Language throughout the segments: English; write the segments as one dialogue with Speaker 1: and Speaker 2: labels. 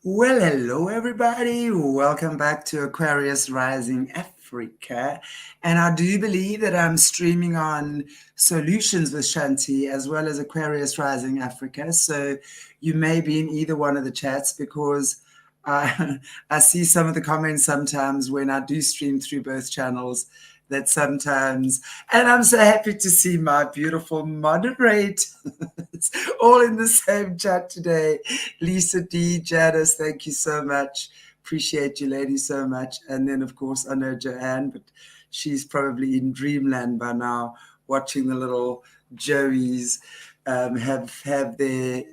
Speaker 1: Well, hello everybody. Welcome back to Aquarius Rising Africa. And I do believe that I'm streaming on Solutions with Shanti as well as Aquarius Rising Africa. So you may be in either one of the chats because I see some of the comments sometimes when I do stream through both channels that sometimes, and I'm so happy to see my beautiful moderators all in the same chat today. Lisa D, Janice, thank you so much. Appreciate you, ladies, so much. And then, of course, I know Joanne, but she's probably in dreamland by now, watching the little Joeys have their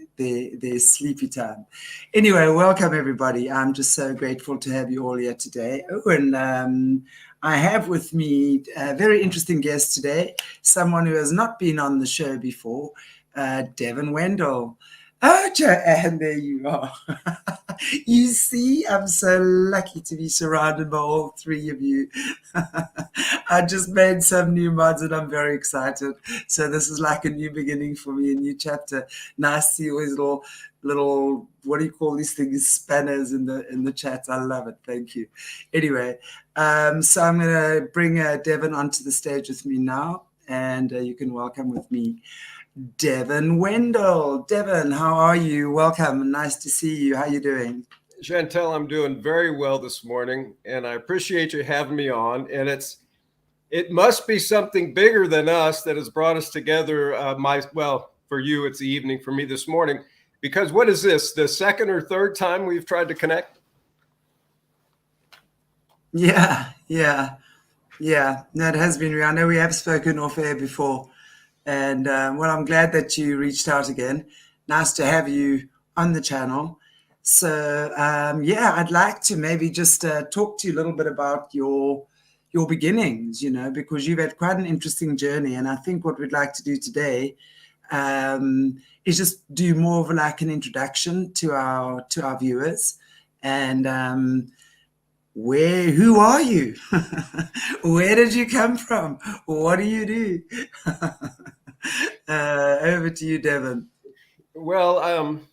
Speaker 1: sleepy time. Anyway, welcome everybody. I'm just so grateful to have you all here today. Oh, and I have with me a very interesting guest today, someone who has not been on the show before, Devon Wendel. Oh, Joanne, there you are. You see, I'm so lucky to be surrounded by all three of you. I just made some new mods and I'm very excited. So this is like a new beginning for me, a new chapter. Nice to see all these little what do you call these things, spanners in the chat. I love it. Thank you. Anyway, so I'm going to bring Devon onto the stage with me now, and you can welcome with me Devon Wendel. Devon, how are you? Welcome. Nice to see you. How are you doing?
Speaker 2: Chantel, I'm doing very well this morning, and I appreciate you having me on. And it must be something bigger than us that has brought us together. For you, it's the evening. For me, this morning, because what is this? The second or third time we've tried to connect?
Speaker 1: Yeah. No, it has been real. I know we have spoken off air before. And well, I'm glad that you reached out again. Nice to have you on the channel. So yeah, I'd like to maybe just talk to you a little bit about your beginnings, because you've had quite an interesting journey. And I think what we'd like to do today is just do more of like an introduction to our viewers, and who are you? Where did you come from? What do you do? Over to you, Devon.
Speaker 2: Well, I'm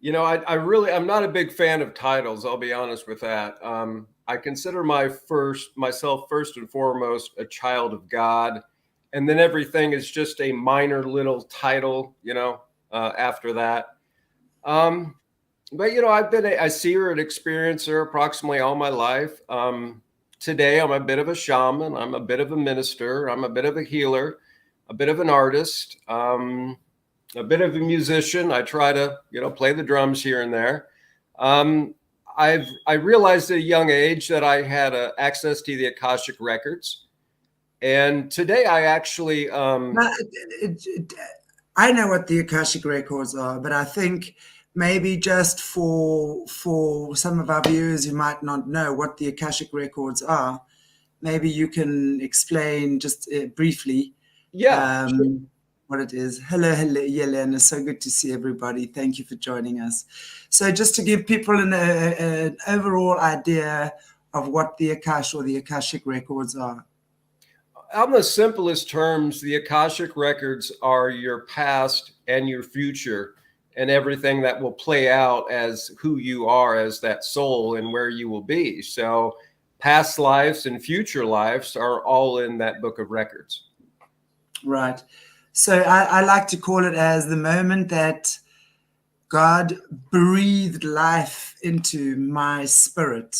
Speaker 2: not a big fan of titles. I'll be honest with that. I consider myself first and foremost a child of God, and then everything is just a minor little title, after that. But I've been a seer and experiencer approximately all my life. Today, I'm a bit of a shaman. I'm a bit of a minister. I'm a bit of a healer, a bit of an artist, a bit of a musician. I try to, play the drums here and there. I realized at a young age that I had access to the Akashic records, and today I actually.
Speaker 1: I know what the Akashic records are, but I think maybe just for some of our viewers who might not know what the Akashic records are, maybe you can explain just briefly.
Speaker 2: Yeah. Sure.
Speaker 1: What it is. Hello, Yelena. So good to see everybody. Thank you for joining us. So just to give people an overall idea of what the Akash or the Akashic records are.
Speaker 2: On the simplest terms, the Akashic records are your past and your future and everything that will play out as who you are as that soul and where you will be. So past lives and future lives are all in that book of records.
Speaker 1: Right. So I like to call it as the moment that God breathed life into my spirit,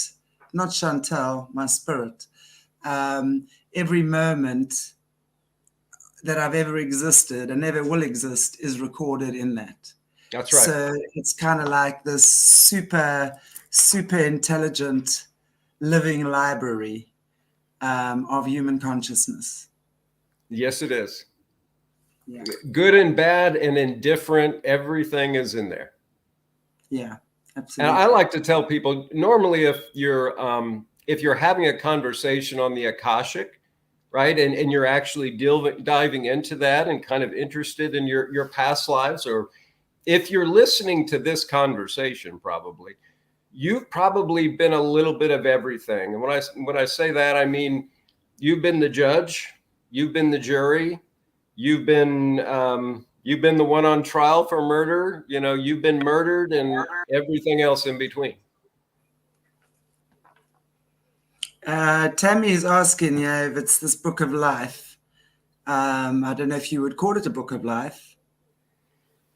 Speaker 1: not Chantel, my spirit. Every moment that I've ever existed and ever will exist is recorded in that.
Speaker 2: That's right.
Speaker 1: So it's kind of like this super intelligent living library of human consciousness.
Speaker 2: Yes, it is.
Speaker 1: Yeah.
Speaker 2: Good and bad and indifferent, everything is in there.
Speaker 1: Yeah, absolutely.
Speaker 2: And I like to tell people, normally if you're having a conversation on the Akashic, right, and you're actually diving into that and kind of interested in your past lives, or if you're listening to this conversation, probably you've probably been a little bit of everything. And when I say that, I mean you've been the judge, you've been the jury, you've been You've been the one on trial for murder. You know, you've been murdered and everything else in between.
Speaker 1: Tammy is asking, yeah, if it's this book of life. I don't know if you would call it a book of life.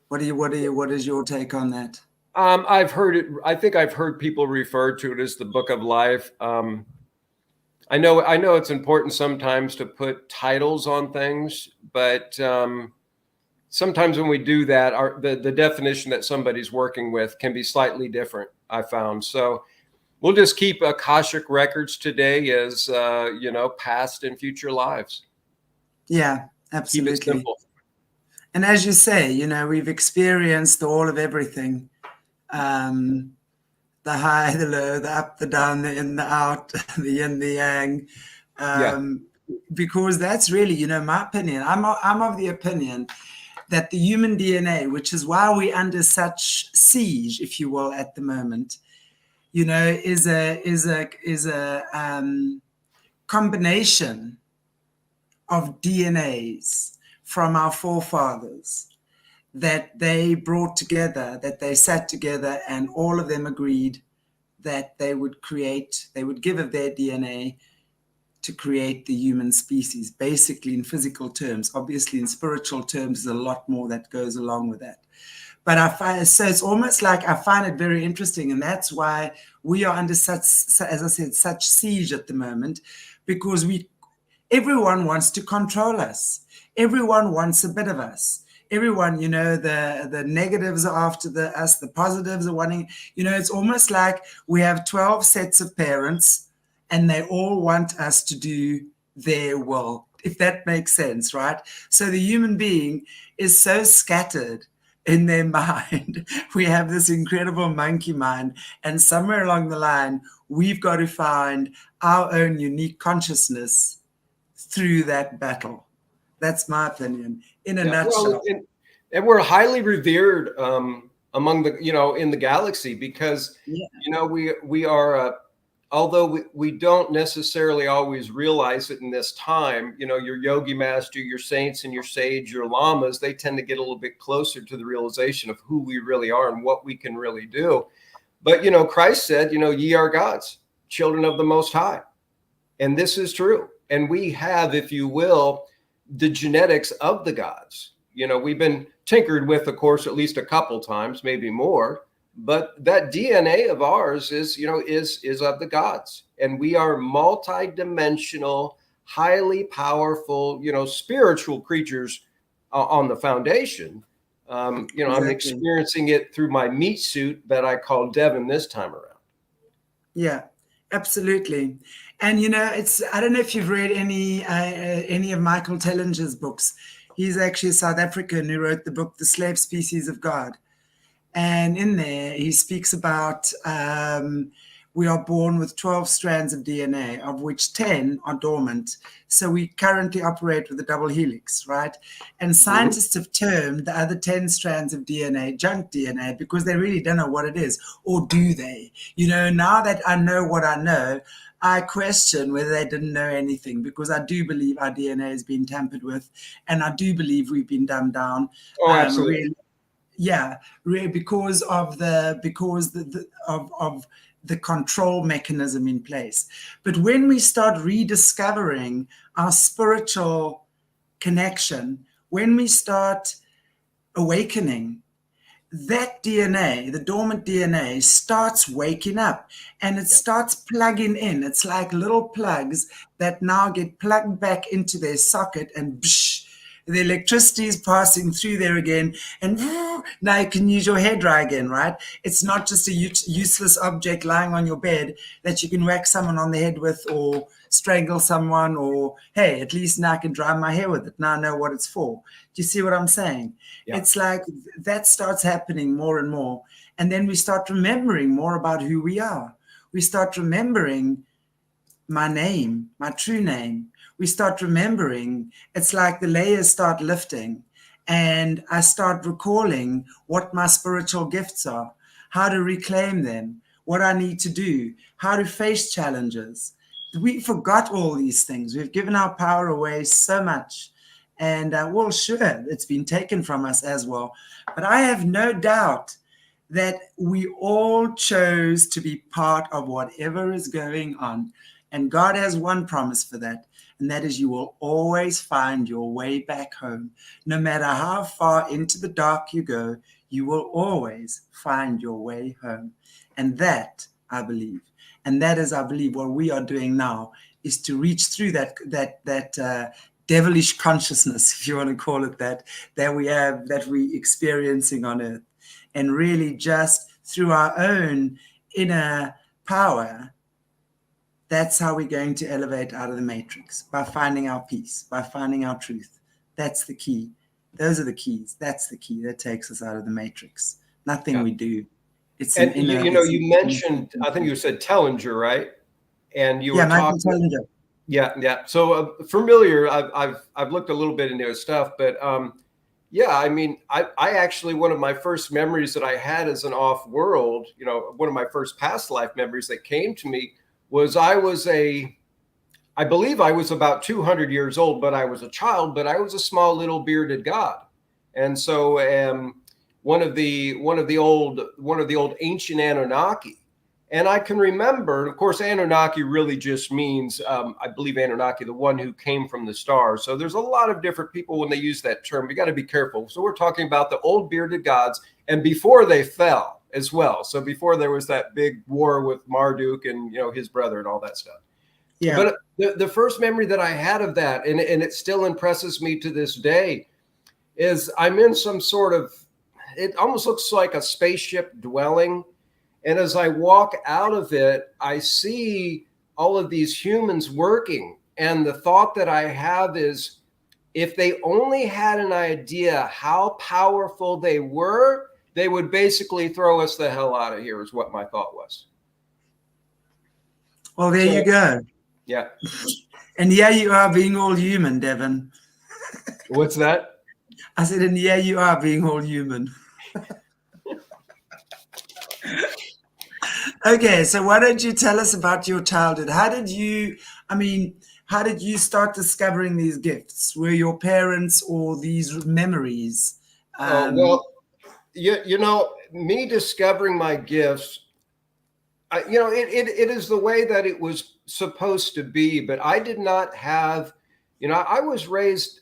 Speaker 1: What is your take on that?
Speaker 2: I've heard it. I think I've heard people refer to it as the book of life. I know it's important sometimes to put titles on things, but sometimes when we do that, the definition that somebody's working with can be slightly different, I found. So we'll just keep Akashic records today as, past and future lives.
Speaker 1: Yeah, absolutely.
Speaker 2: Keep it simple.
Speaker 1: And as you say, we've experienced all of everything. The high, the low, the up, the down, the in, the out, the yin, the yang. Because that's really, my opinion. I'm of the opinion that the human DNA, which is why we're under such siege, if you will, at the moment, is a combination of DNAs from our forefathers that they brought together, that they sat together, and all of them agreed that they would give of their DNA to create the human species, basically in physical terms. Obviously, in spiritual terms, there's a lot more that goes along with that. But so it's almost like I find it very interesting, and that's why we are under such, as I said, such siege at the moment, because everyone wants to control us. Everyone wants a bit of us. Everyone, the negatives are after us, the positives are wanting, it's almost like we have 12 sets of parents and they all want us to do their will, if that makes sense, right? So the human being is so scattered in their mind. We have this incredible monkey mind, and somewhere along the line, we've got to find our own unique consciousness through that battle. That's my opinion in a nutshell.
Speaker 2: Well, and we're highly revered among in the galaxy because, we are, although we don't necessarily always realize it in this time, your yogi master, your saints and your sage, your lamas, they tend to get a little bit closer to the realization of who we really are and what we can really do. But, Christ said, ye are gods, children of the Most High. And this is true. And we have, if you will, the genetics of the gods. We've been tinkered with, of course, at least a couple times, maybe more. But that DNA of ours is of the gods. And we are multidimensional, highly powerful, spiritual creatures on the foundation. Exactly. I'm experiencing it through my meat suit that I call Devon this time around.
Speaker 1: Yeah, absolutely. And, I don't know if you've read any of Michael Tellinger's books. He's actually a South African who wrote the book, The Slave Species of God. And in there, he speaks about we are born with 12 strands of DNA, of which 10 are dormant. So we currently operate with a double helix, right? And scientists have termed the other 10 strands of DNA junk DNA because they really don't know what it is. Or do they? Now that I know what I know, I question whether they didn't know anything, because I do believe our DNA has been tampered with, and I do believe we've been dumbed down.
Speaker 2: Oh, absolutely.
Speaker 1: Really, yeah, really, because of the control mechanism in place. But when we start rediscovering our spiritual connection, when we start awakening, that DNA, the dormant DNA, starts waking up, and it starts plugging in. It's like little plugs that now get plugged back into their socket, and the electricity is passing through there again, and now you can use your hairdryer again, right? It's not just a useless object lying on your bed that you can whack someone on the head with, or strangle someone, or, hey, at least now I can dry my hair with it. Now I know what it's for. Do you see what I'm saying? Yeah. It's like that starts happening more and more. And then we start remembering more about who we are. We start remembering my name, my true name. We start remembering, it's like the layers start lifting, and I start recalling what my spiritual gifts are, how to reclaim them, what I need to do, how to face challenges. We forgot all these things. We've given our power away so much. And well, sure, it's been taken from us as well. But I have no doubt that we all chose to be part of whatever is going on. And God has one promise for that. And that is, you will always find your way back home. No matter how far into the dark you go, you will always find your way home. And that, I believe, and that is, I believe, what we are doing now, is to reach through that devilish consciousness, if you want to call it that, that we experiencing on earth, and really just through our own inner power. That's how we're going to elevate out of the matrix, by finding our peace, by finding our truth. That's the key. Those are the keys. That's the key that takes us out of the matrix. Nothing we do. It's
Speaker 2: and you mentioned, I think you said Tellinger, right? And you were
Speaker 1: Michael
Speaker 2: talking.
Speaker 1: Tellinger.
Speaker 2: Yeah. So familiar. I've looked a little bit into his stuff, but yeah, I mean, I actually, one of my first memories that I had as an off-world, one of my first past life memories that came to me was I believe I was about 200 years old, but I was a child, but I was a small little bearded god. And so one of the old ancient Anunnaki. And I can remember, of course, Anunnaki really just means, I believe Anunnaki, the one who came from the stars. So there's a lot of different people when they use that term. You got to be careful. So we're talking about the old bearded gods, and before they fell as well. So before there was that big war with Marduk and his brother and all that stuff. Yeah. But the first memory that I had of that, and it still impresses me to this day, is I'm in some sort of, it almost looks like a spaceship dwelling. And as I walk out of it, I see all of these humans working. And the thought that I have is, if they only had an idea how powerful they were, they would basically throw us the hell out of here, is what my thought was.
Speaker 1: Well, there you go.
Speaker 2: Yeah.
Speaker 1: And yeah, you are being all human, Devon.
Speaker 2: What's that?
Speaker 1: I said, and yeah, you are being all human. Okay, so why don't you tell us about your childhood? How did you start discovering these gifts? Were your parents or these memories?
Speaker 2: Well, me discovering my gifts, it is the way that it was supposed to be, but I did not have, I was raised,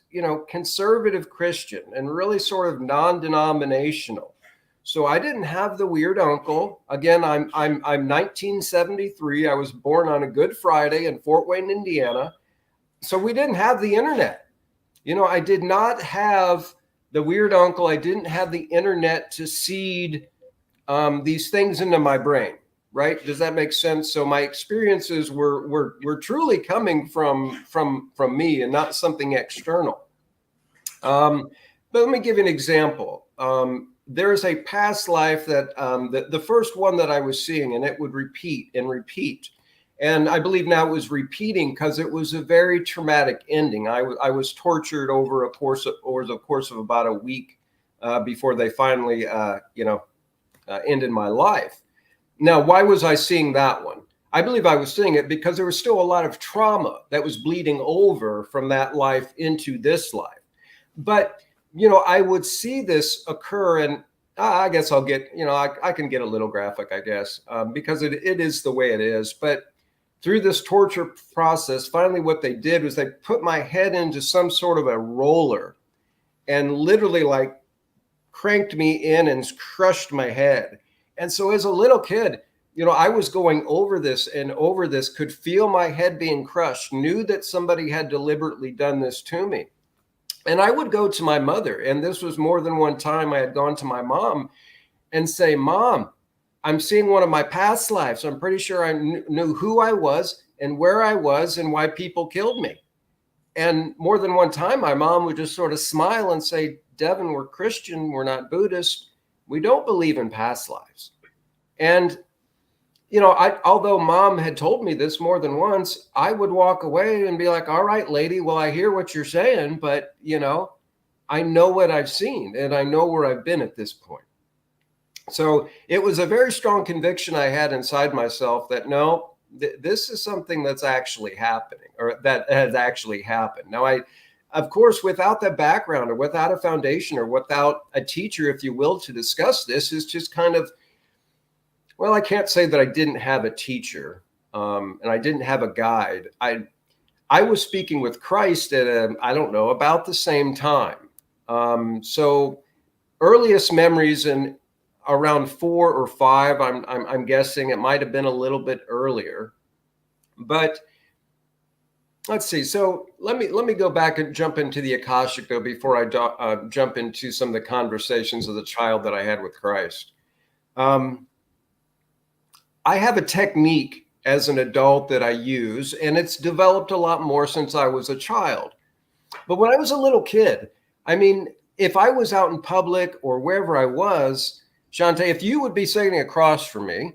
Speaker 2: conservative Christian and really sort of non-denominational. So I didn't have the weird uncle. Again, I'm 1973. I was born on a Good Friday in Fort Wayne, Indiana. So we didn't have the internet. I did not have the weird uncle. I didn't have the internet to seed these things into my brain. Right? Does that make sense? So my experiences were truly coming from me and not something external. But let me give you an example. There is a past life that the first one that I was seeing, and it would repeat and repeat. And I believe now it was repeating because it was a very traumatic ending. I was tortured over the course of about a week before they finally, ended my life. Now, why was I seeing that one? I believe I was seeing it because there was still a lot of trauma that was bleeding over from that life into this life. But I would see this occur, and I guess I'll get, I can get a little graphic, I guess, because it is the way it is. But through this torture process, finally what they did was they put my head into some sort of a roller and literally like cranked me in and crushed my head. And so as a little kid, I was going over this, could feel my head being crushed, knew that somebody had deliberately done this to me. And I would go to my mother, and this was more than one time I had gone to my mom and say, Mom, I'm seeing one of my past lives. I'm pretty sure I knew who I was and where I was and why people killed me. And more than one time, my mom would just sort of smile and say, Devon, we're Christian, we're not Buddhist. We don't believe in past lives. And, although Mom had told me this more than once, I would walk away and be like, all right, lady, well, I hear what you're saying, but, I know what I've seen and I know where I've been at this point. So it was a very strong conviction I had inside myself that this is something that's actually happening, or that has actually happened. Now, of course, without the background or without a foundation or without a teacher, if you will, to discuss this, is just kind of, well, I can't say that I didn't have a teacher, and I didn't have a guide. I was speaking with Christ at I don't know, about the same time. So earliest memories in around 4 or 5. I'm guessing it might have been a little bit earlier, but let's see. So let me go back and jump into the Akashic though before I jump into some of the conversations of the child that I had with Christ. I have a technique as an adult that I use, and it's developed a lot more since I was a child. But when I was a little kid, I mean, if I was out in public or wherever I was, Shante, if you would be sitting across from me,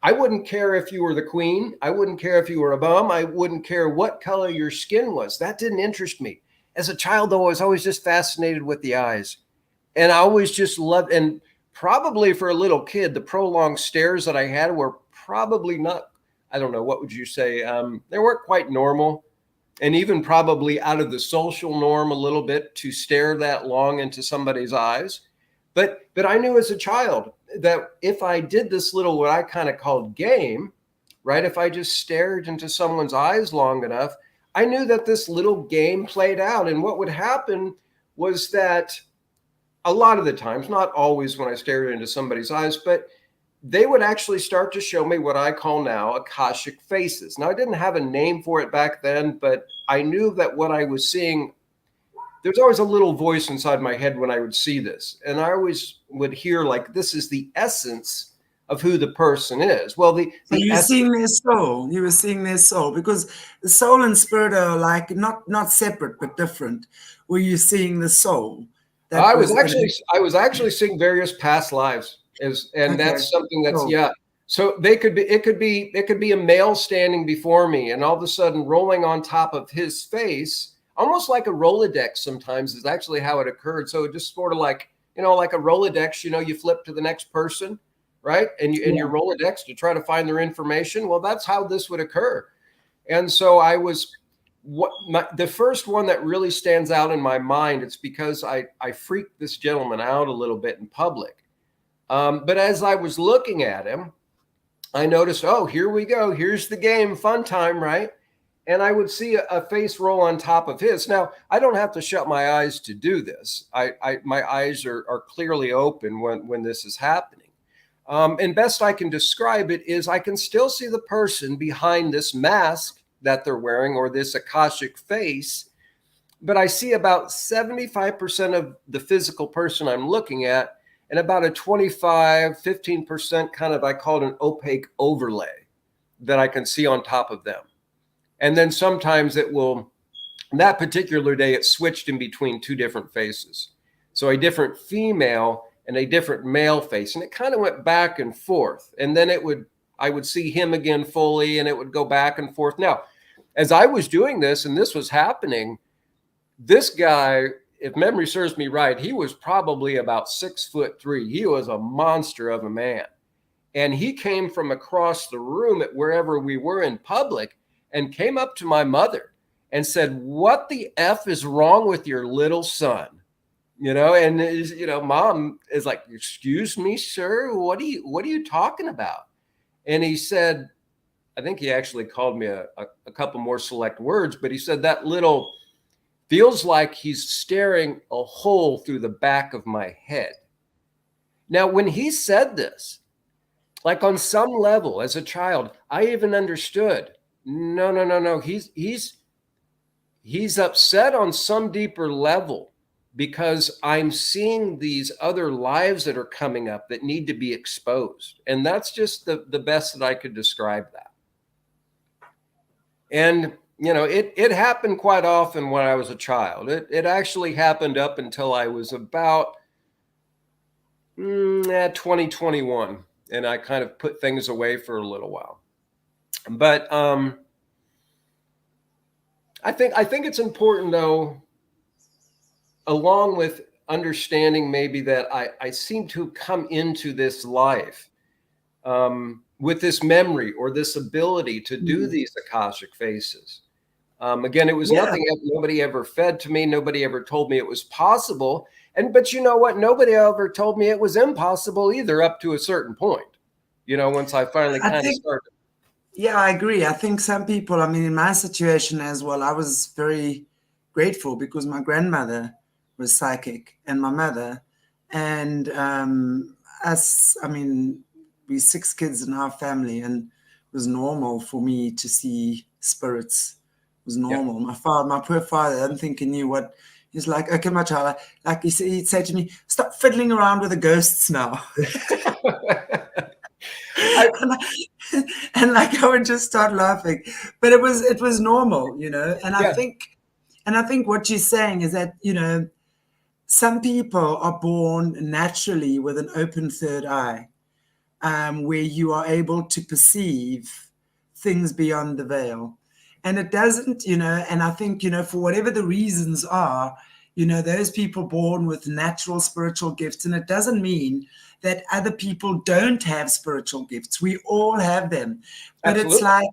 Speaker 2: I wouldn't care if you were the queen. I wouldn't care if you were a bum. I wouldn't care what color your skin was. That didn't interest me. As a child, though, I was always just fascinated with the eyes. And I always just loved, and probably for a little kid, the prolonged stares that I had were probably not, I don't know, what would you say? They weren't quite normal, and even probably out of the social norm a little bit to stare that long into somebody's eyes. But I knew as a child that if I did this little, what I kind of called game, right? If I just stared into someone's eyes long enough, I knew that this little game played out. And what would happen was that a lot of the times, not always when I stared into somebody's eyes, but they would actually start to show me what I call now Akashic faces. Now, I didn't have a name for it back then, but I knew that what I was seeing, there's always a little voice inside my head when I would see this. And I always would hear like, this is the essence of who the person is. Well,
Speaker 1: so you're seeing their soul. You were seeing their soul, because the soul and spirit are like not separate but different. Were you seeing the soul?
Speaker 2: I was actually seeing various past lives, and that's something that's So it could be a male standing before me, and all of a sudden rolling on top of his face, almost like a Rolodex. Sometimes is actually how it occurred. So it just sort of like like a Rolodex. You flip to the next person, right? And your Rolodex to try to find their information. Well, that's how this would occur. And so I was. The first one that really stands out in my mind, it's because I freaked this gentleman out a little bit in public. But as I was looking at him, I noticed, oh, here we go. Here's the game, fun time, right? And I would see a face roll on top of his. Now, I don't have to shut my eyes to do this. My eyes are clearly open when this is happening. And best I can describe it is I can still see the person behind this mask that they're wearing, or this Akashic face, but I see about 75% of the physical person I'm looking at, and about a 15% kind of, I call it an opaque overlay that I can see on top of them. And then sometimes it will, that particular day, it switched in between two different faces. So a different female and a different male face. And it kind of went back and forth. And then I would see him again fully, and it would go back and forth. Now, as I was doing this and this was happening, this guy, if memory serves me right, he was probably about 6'3". He was a monster of a man. And he came from across the room at wherever we were in public and came up to my mother and said, "What the F is wrong with your little son?" And mom is like, "Excuse me, sir, what are you talking about?" And he said, I think he actually called me a couple more select words, but he said, "That little feels like he's staring a hole through the back of my head." Now, when he said this, like on some level as a child, I even understood, no. He's upset on some deeper level because I'm seeing these other lives that are coming up that need to be exposed. And that's just the best that I could describe that. And, it happened quite often when I was a child. It actually happened up until I was about 2021. And I kind of put things away for a little while. But I think it's important, though, along with understanding maybe that I seem to come into this life with this memory or this ability to do these Akashic faces. Again, it was nothing. Nobody ever fed to me. Nobody ever told me it was possible. But you know what? Nobody ever told me it was impossible either, up to a certain point. Once I finally kind of started.
Speaker 1: Yeah, I agree. I think some people, I mean, in my situation as well, I was very grateful because my grandmother was psychic and my mother. And I mean, we 6 kids in our family, and it was normal for me to see spirits. It was normal. Yeah. My poor father, I don't think he knew what. He's like, okay, my child, like he'd say to me, stop fiddling around with the ghosts now. and like I would just start laughing, but it was normal, And I think what you're saying is that some people are born naturally with an open third eye, where you are able to perceive things beyond the veil, and it doesn't, And I think for whatever the reasons are, those people born with natural spiritual gifts, and it doesn't mean that other people don't have spiritual gifts. We all have them. But Absolutely. It's like,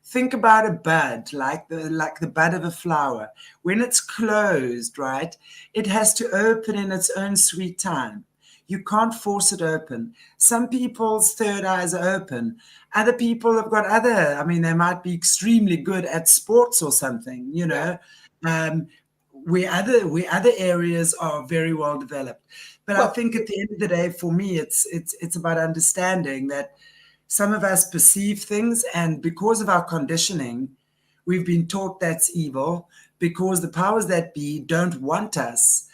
Speaker 1: think about a bud, like the bud of a flower. When it's closed, right, it has to open in its own sweet time. You can't force it open. Some people's third eyes are open. Other people have got they might be extremely good at sports or something, where other areas are very well developed. But I think at the end of the day, for me, it's about understanding that some of us perceive things, and because of our conditioning, we've been taught that's evil, because the powers that be don't want us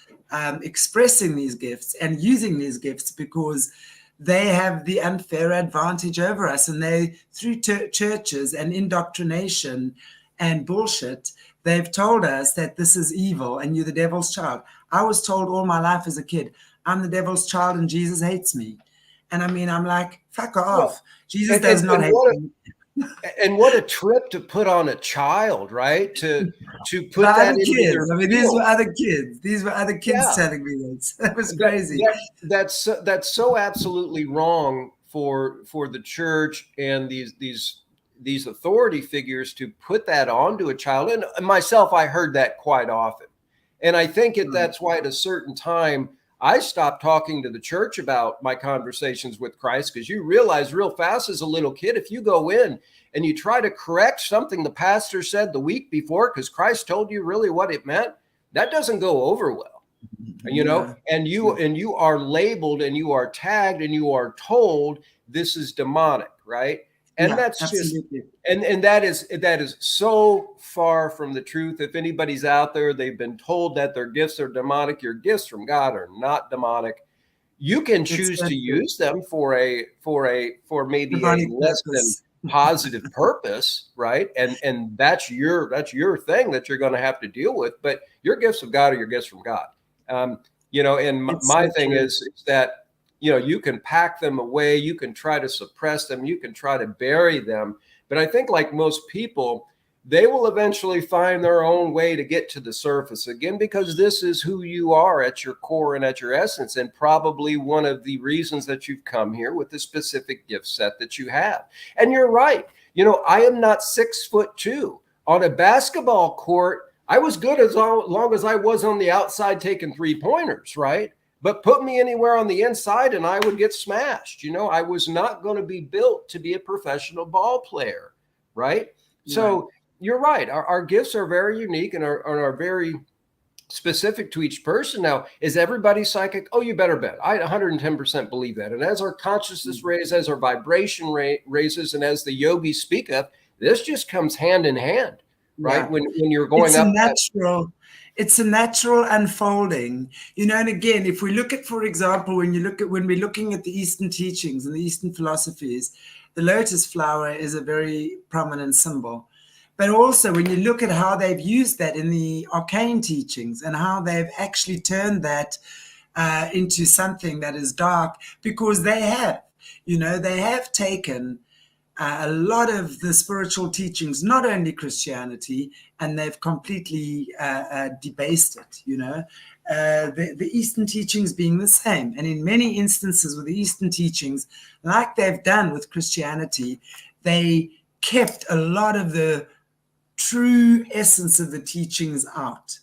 Speaker 1: expressing these gifts and using these gifts, because they have the unfair advantage over us, and they, through churches and indoctrination and bullshit, they've told us that this is evil and you're the devil's child. I was told all my life as a kid, I'm the devil's child and Jesus hates me. And I mean, I'm like, fuck off. Jesus does not hate me.
Speaker 2: And what a trip to put on a child, right? To put that into
Speaker 1: kids. I mean, these were other kids. These were other kids telling me this. That was crazy.
Speaker 2: That's so absolutely wrong for the church and these authority figures to put that onto a child. And myself, I heard that quite often. And I think that's why at a certain time, I stopped talking to the church about my conversations with Christ, because you realize real fast as a little kid, if you go in and you try to correct something the pastor said the week before, because Christ told you really what it meant, that doesn't go over well, and you are labeled and you are tagged and you are told this is demonic, right? And that's absolutely. Just, and that is so far from the truth. If anybody's out there, they've been told that their gifts are demonic. Your gifts from God are not demonic. You can choose to use them for maybe a less than positive purpose, right? And that's your thing that you're going to have to deal with. But your gifts of God are your gifts from God. And my thing is that, you can pack them away, you can try to suppress them, you can try to bury them. But I think, like most people, they will eventually find their own way to get to the surface again, because this is who you are at your core and at your essence, and probably one of the reasons that you've come here with the specific gift set that you have. And you're right. I am not 6'2". On a basketball court, I was good as long as I was on the outside taking 3-pointers, right? But put me anywhere on the inside and I would get smashed. I was not going to be built to be a professional ball player, right? Yeah. So you're right. Our gifts are very unique and are very specific to each person. Now, is everybody psychic? Oh, you better bet. I 110% believe that. And as our consciousness raises, as our vibration raises, and as the yogis speak of, this just comes hand in hand, right? Yeah. When you're going up.
Speaker 1: It's a natural unfolding, and again, if we look at, for example, when we're looking at the Eastern teachings and the Eastern philosophies, the lotus flower is a very prominent symbol. But also when you look at how they've used that in the arcane teachings and how they've actually turned that into something that is dark, because they have taken a lot of the spiritual teachings, not only Christianity, and they've completely debased it, the Eastern teachings being the same. And in many instances with the Eastern teachings, like they've done with Christianity, they kept a lot of the true essence of the teachings out.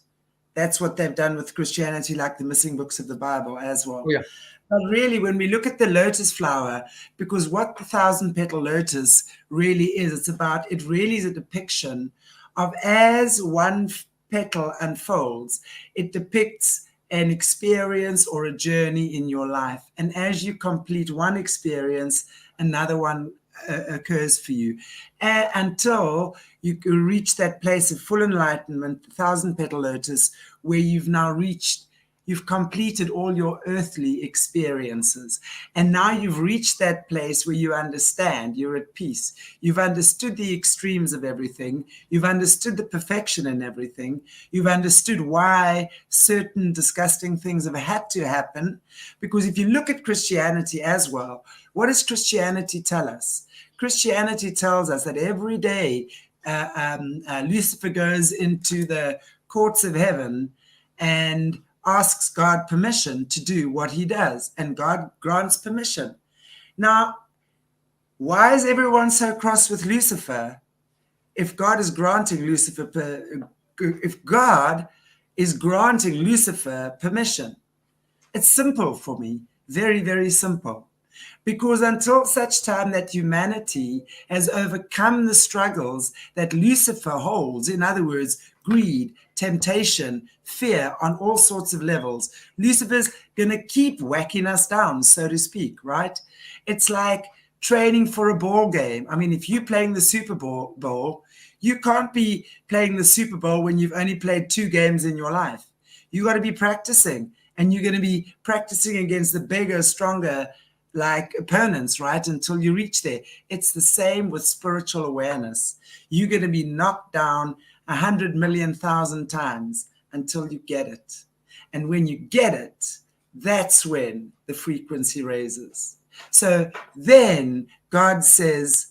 Speaker 1: That's what they've done with Christianity, like the missing books of the Bible as well.
Speaker 2: Oh, yeah.
Speaker 1: But really, when we look at the lotus flower, because what the 1,000-petal lotus really is, it really is a depiction of, as one petal unfolds, it depicts an experience or a journey in your life. And as you complete one experience, another one occurs for you, until you reach that place of full enlightenment, the 1,000-petal lotus, where you've completed all your earthly experiences. And now you've reached that place where you understand, you're at peace. You've understood the extremes of everything. You've understood the perfection in everything. You've understood why certain disgusting things have had to happen. Because if you look at Christianity as well, what does Christianity tell us? Christianity tells us that every day Lucifer goes into the courts of heaven and asks God permission to do what he does, and God grants permission. Now, why is everyone so cross with Lucifer? If God is granting Lucifer permission, it's simple for me, very, very simple. Because until such time that humanity has overcome the struggles that Lucifer holds, in other words, greed, temptation, fear on all sorts of levels, Lucifer's going to keep whacking us down, so to speak, right? It's like training for a ball game. I mean, if you're playing the Super Bowl, you can't be playing the Super Bowl when you've only played 2 games in your life. You got to be practicing, and you're going to be practicing against the bigger, stronger, like opponents, right? Until you reach there. It's the same with spiritual awareness. You're going to be knocked down 100 million thousand times until you get it. And when you get it, that's when the frequency raises. So then God says,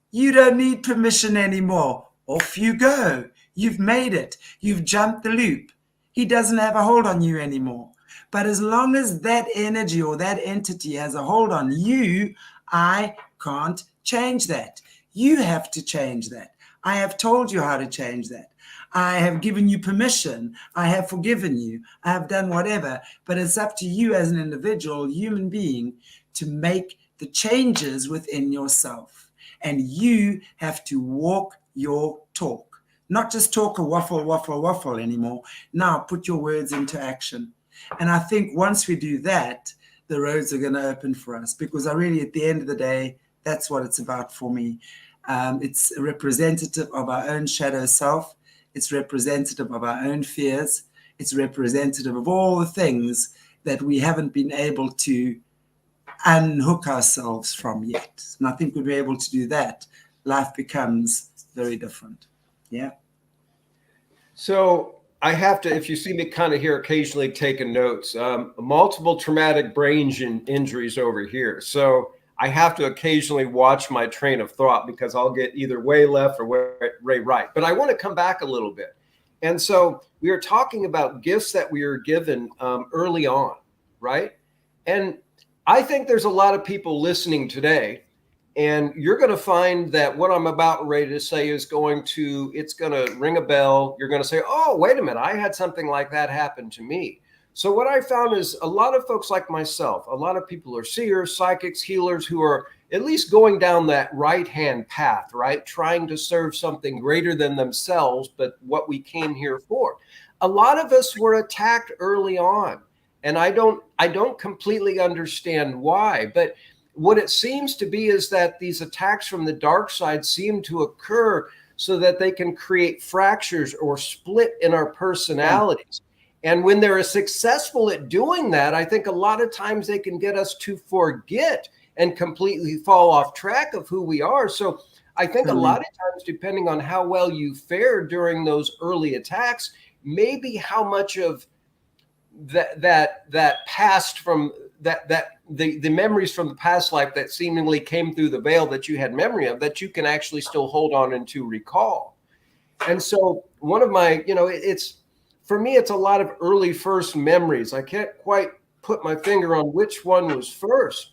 Speaker 1: you don't need permission anymore. Off you go. You've made it. You've jumped the loop. He doesn't have a hold on you anymore. But as long as that energy or that entity has a hold on you, I can't change that. You have to change that. I have told you how to change that. I have given you permission. I have forgiven you. I have done whatever. But it's up to you as an individual, human being, to make the changes within yourself. And you have to walk your talk. Not just talk a waffle anymore. Now put your words into action. And I think once we do that, the roads are going to open for us, because I really, at the end of the day, that's what it's about for me. It's a representative of our own shadow self. It's representative of our own fears. It's representative of all the things that we haven't been able to unhook ourselves from yet. And I think we'll be able to do that. Life becomes very different. Yeah.
Speaker 2: So I have to, if you see me kind of here occasionally taking notes, multiple traumatic brain injuries over here. So I have to occasionally watch my train of thought, because I'll get either way left or way right. But I want to come back a little bit. And so we are talking about gifts that we are given early on, right? And I think there's a lot of people listening today, and you're going to find that what I'm about ready to say is it's going to ring a bell. You're going to say, oh, wait a minute, I had something like that happen to me. So what I found is a lot of folks like myself, a lot of people are seers, psychics, healers, who are at least going down that right-hand path, right? Trying to serve something greater than themselves, but what we came here for. A lot of us were attacked early on, and I don't completely understand why, but what it seems to be is that these attacks from the dark side seem to occur so that they can create fractures or split in our personalities. And when they're successful at doing that, I think a lot of times they can get us to forget and completely fall off track of who we are. So I think a lot of times, depending on how well you fared during those early attacks, maybe how much of that past from the memories from the past life that seemingly came through the veil that you had memory of, that you can actually still hold on and to recall. And so one of my, for me, it's a lot of early first memories. I can't quite put my finger on which one was first,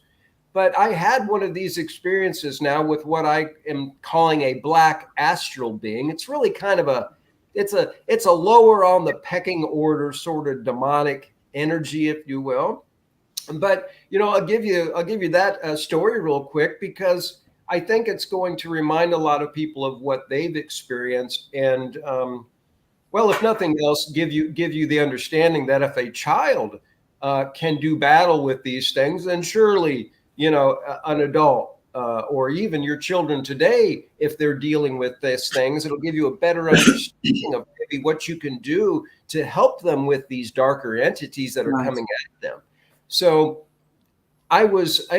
Speaker 2: But I had one of these experiences now with what I am calling a black astral being. It's really kind of it's a lower on the pecking order sort of demonic energy, if you will. But I'll give you that story real quick, because I think it's going to remind a lot of people of what they've experienced, and well, if nothing else, give you the understanding that if a child can do battle with these things, then surely an adult or even your children today, if they're dealing with these things, it'll give you a better understanding of maybe what you can do to help them with these darker entities that are
Speaker 1: Right.
Speaker 2: coming at them. So it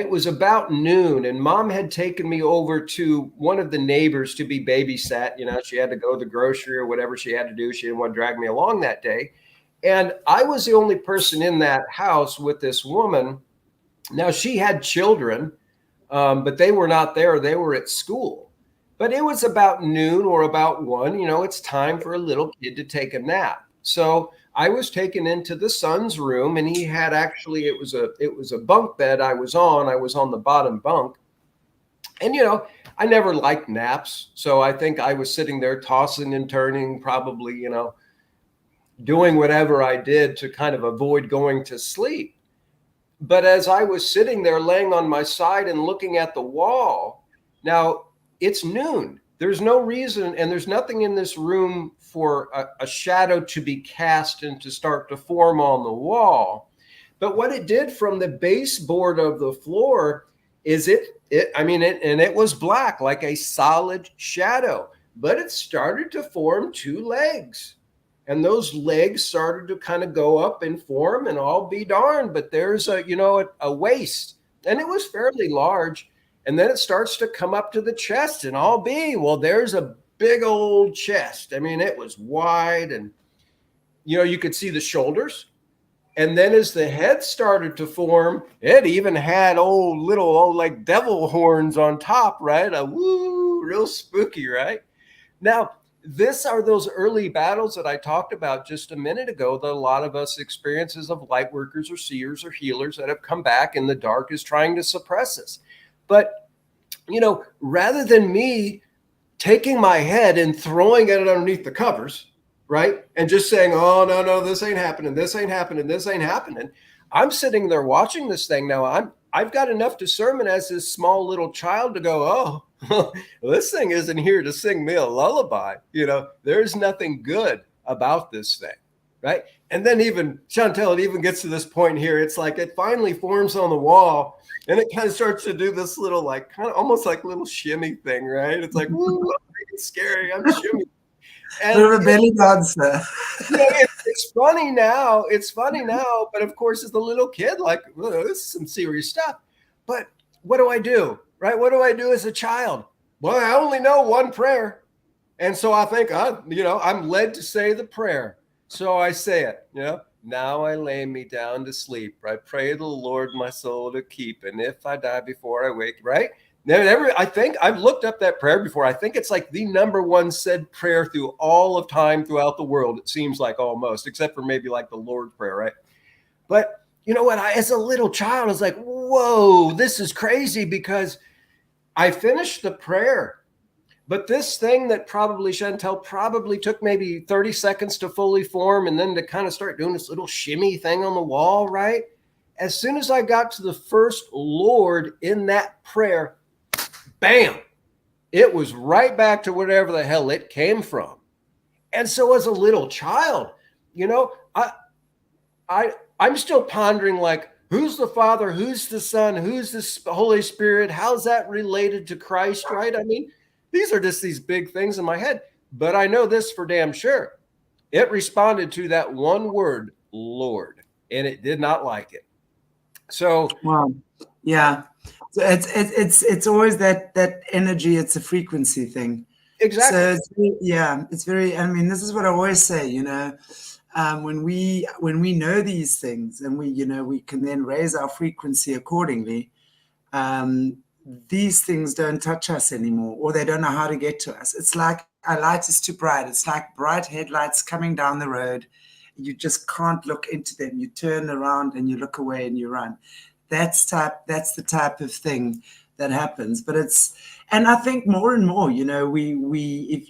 Speaker 2: was about noon, and mom had taken me over to one of the neighbors to be babysat. She had to go to the grocery or whatever she had to do. She didn't want to drag me along that day. And I was the only person in that house with this woman. Now, she had children, but they were not there. They were at school. But it was about noon or about 1. It's time for a little kid to take a nap. So I was taken into the son's room, and he had actually it was a bunk bed I was on. I was on the bottom bunk. And I never liked naps. So I think I was sitting there tossing and turning, probably, doing whatever I did to kind of avoid going to sleep. But as I was sitting there laying on my side and looking at the wall, now it's noon. There's no reason, and there's nothing in this room for a shadow to be cast and to start to form on the wall. But what it did from the baseboard of the floor is it was black, like a solid shadow, but it started to form 2 legs. And those legs started to kind of go up and form, and I'll be darned, but there's a waist, and it was fairly large. And then it starts to come up to the chest, and there's a big old chest. I mean, it was wide, and you could see the shoulders. And then as the head started to form, it even had little like devil horns on top, right? Real spooky, right? Now, this are those early battles that I talked about just a minute ago that a lot of us experiences of light workers or seers or healers that have come back, and the dark is trying to suppress us. But, rather than me taking my head and throwing it underneath the covers, right, and just saying, oh, no, this ain't happening, this ain't happening, this ain't happening, I'm sitting there watching this thing. Now, I've got enough discernment as this small little child to go, oh, this thing isn't here to sing me a lullaby. There's nothing good about this thing, right? And then even, Chantel, it even gets to this point here. It's like it finally forms on the wall, and it kind of starts to do this little, like, kind of almost like little shimmy thing, right? It's like, woo, it's scary, I'm shimmying.
Speaker 1: And a belly dancer.
Speaker 2: It's funny now. But of course, as a little kid, like, this is some serious stuff. But what do I do? Right? What do I do as a child? Well, I only know one prayer. And so I think, I'm led to say the prayer. So I say it, now I lay me down to sleep. I pray the Lord my soul to keep. And if I die before I wake, right? I think I've looked up that prayer before. I think it's like the number 1 said prayer through all of time throughout the world. It seems like, almost, except for maybe like the Lord's Prayer, right? But you know what? As a little child, I was like, whoa, this is crazy, because I finished the prayer. But this thing that Chantel probably took maybe 30 seconds to fully form, and then to kind of start doing this little shimmy thing on the wall, right? As soon as I got to the first Lord in that prayer, bam, it was right back to whatever the hell it came from. And so as a little child, I'm still pondering, like, who's the Father, who's the Son, who's the Holy Spirit, how's that related to Christ, right? I mean, these are just these big things in my head. But I know this for damn sure. It responded to that one word, Lord, and it did not like it. So,
Speaker 1: wow. Yeah. So it's always that energy. It's a frequency thing.
Speaker 2: Exactly.
Speaker 1: So it's very. I mean, this is what I always say. When we know these things, and we can then raise our frequency accordingly. These things don't touch us anymore, or they don't know how to get to us. It's like our light is too bright. It's like bright headlights coming down the road. You just can't look into them. You turn around and you look away and you run. That's the type of thing that happens. But and I think more and more, if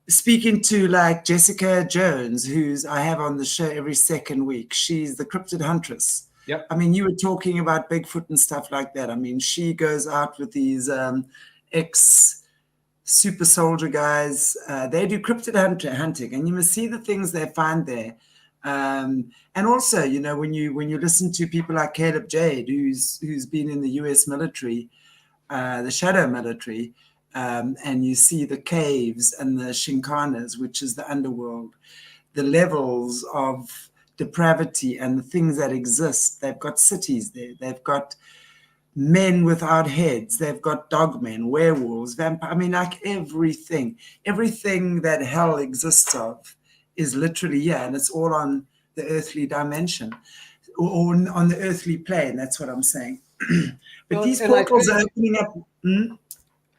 Speaker 1: speaking to like Jessica Jones, who's I have on the show every second week. She's the cryptid huntress.
Speaker 2: Yep.
Speaker 1: I mean, you were talking about Bigfoot and stuff like that. I mean, she goes out with these ex super soldier guys. They do cryptid hunting, and you must see the things they find there. And also, when you listen to people like Caleb Jade, who's been in the U.S. military, the shadow military, and you see the caves and the shinkanas, which is the underworld, the levels of depravity and the things that exist. They've got cities there. They've got men without heads. They've got dogmen, werewolves, vampire. I mean, like everything that hell exists of is literally here, and it's all on the earthly dimension or on the earthly plane. That's what I'm saying. But these portals are opening up.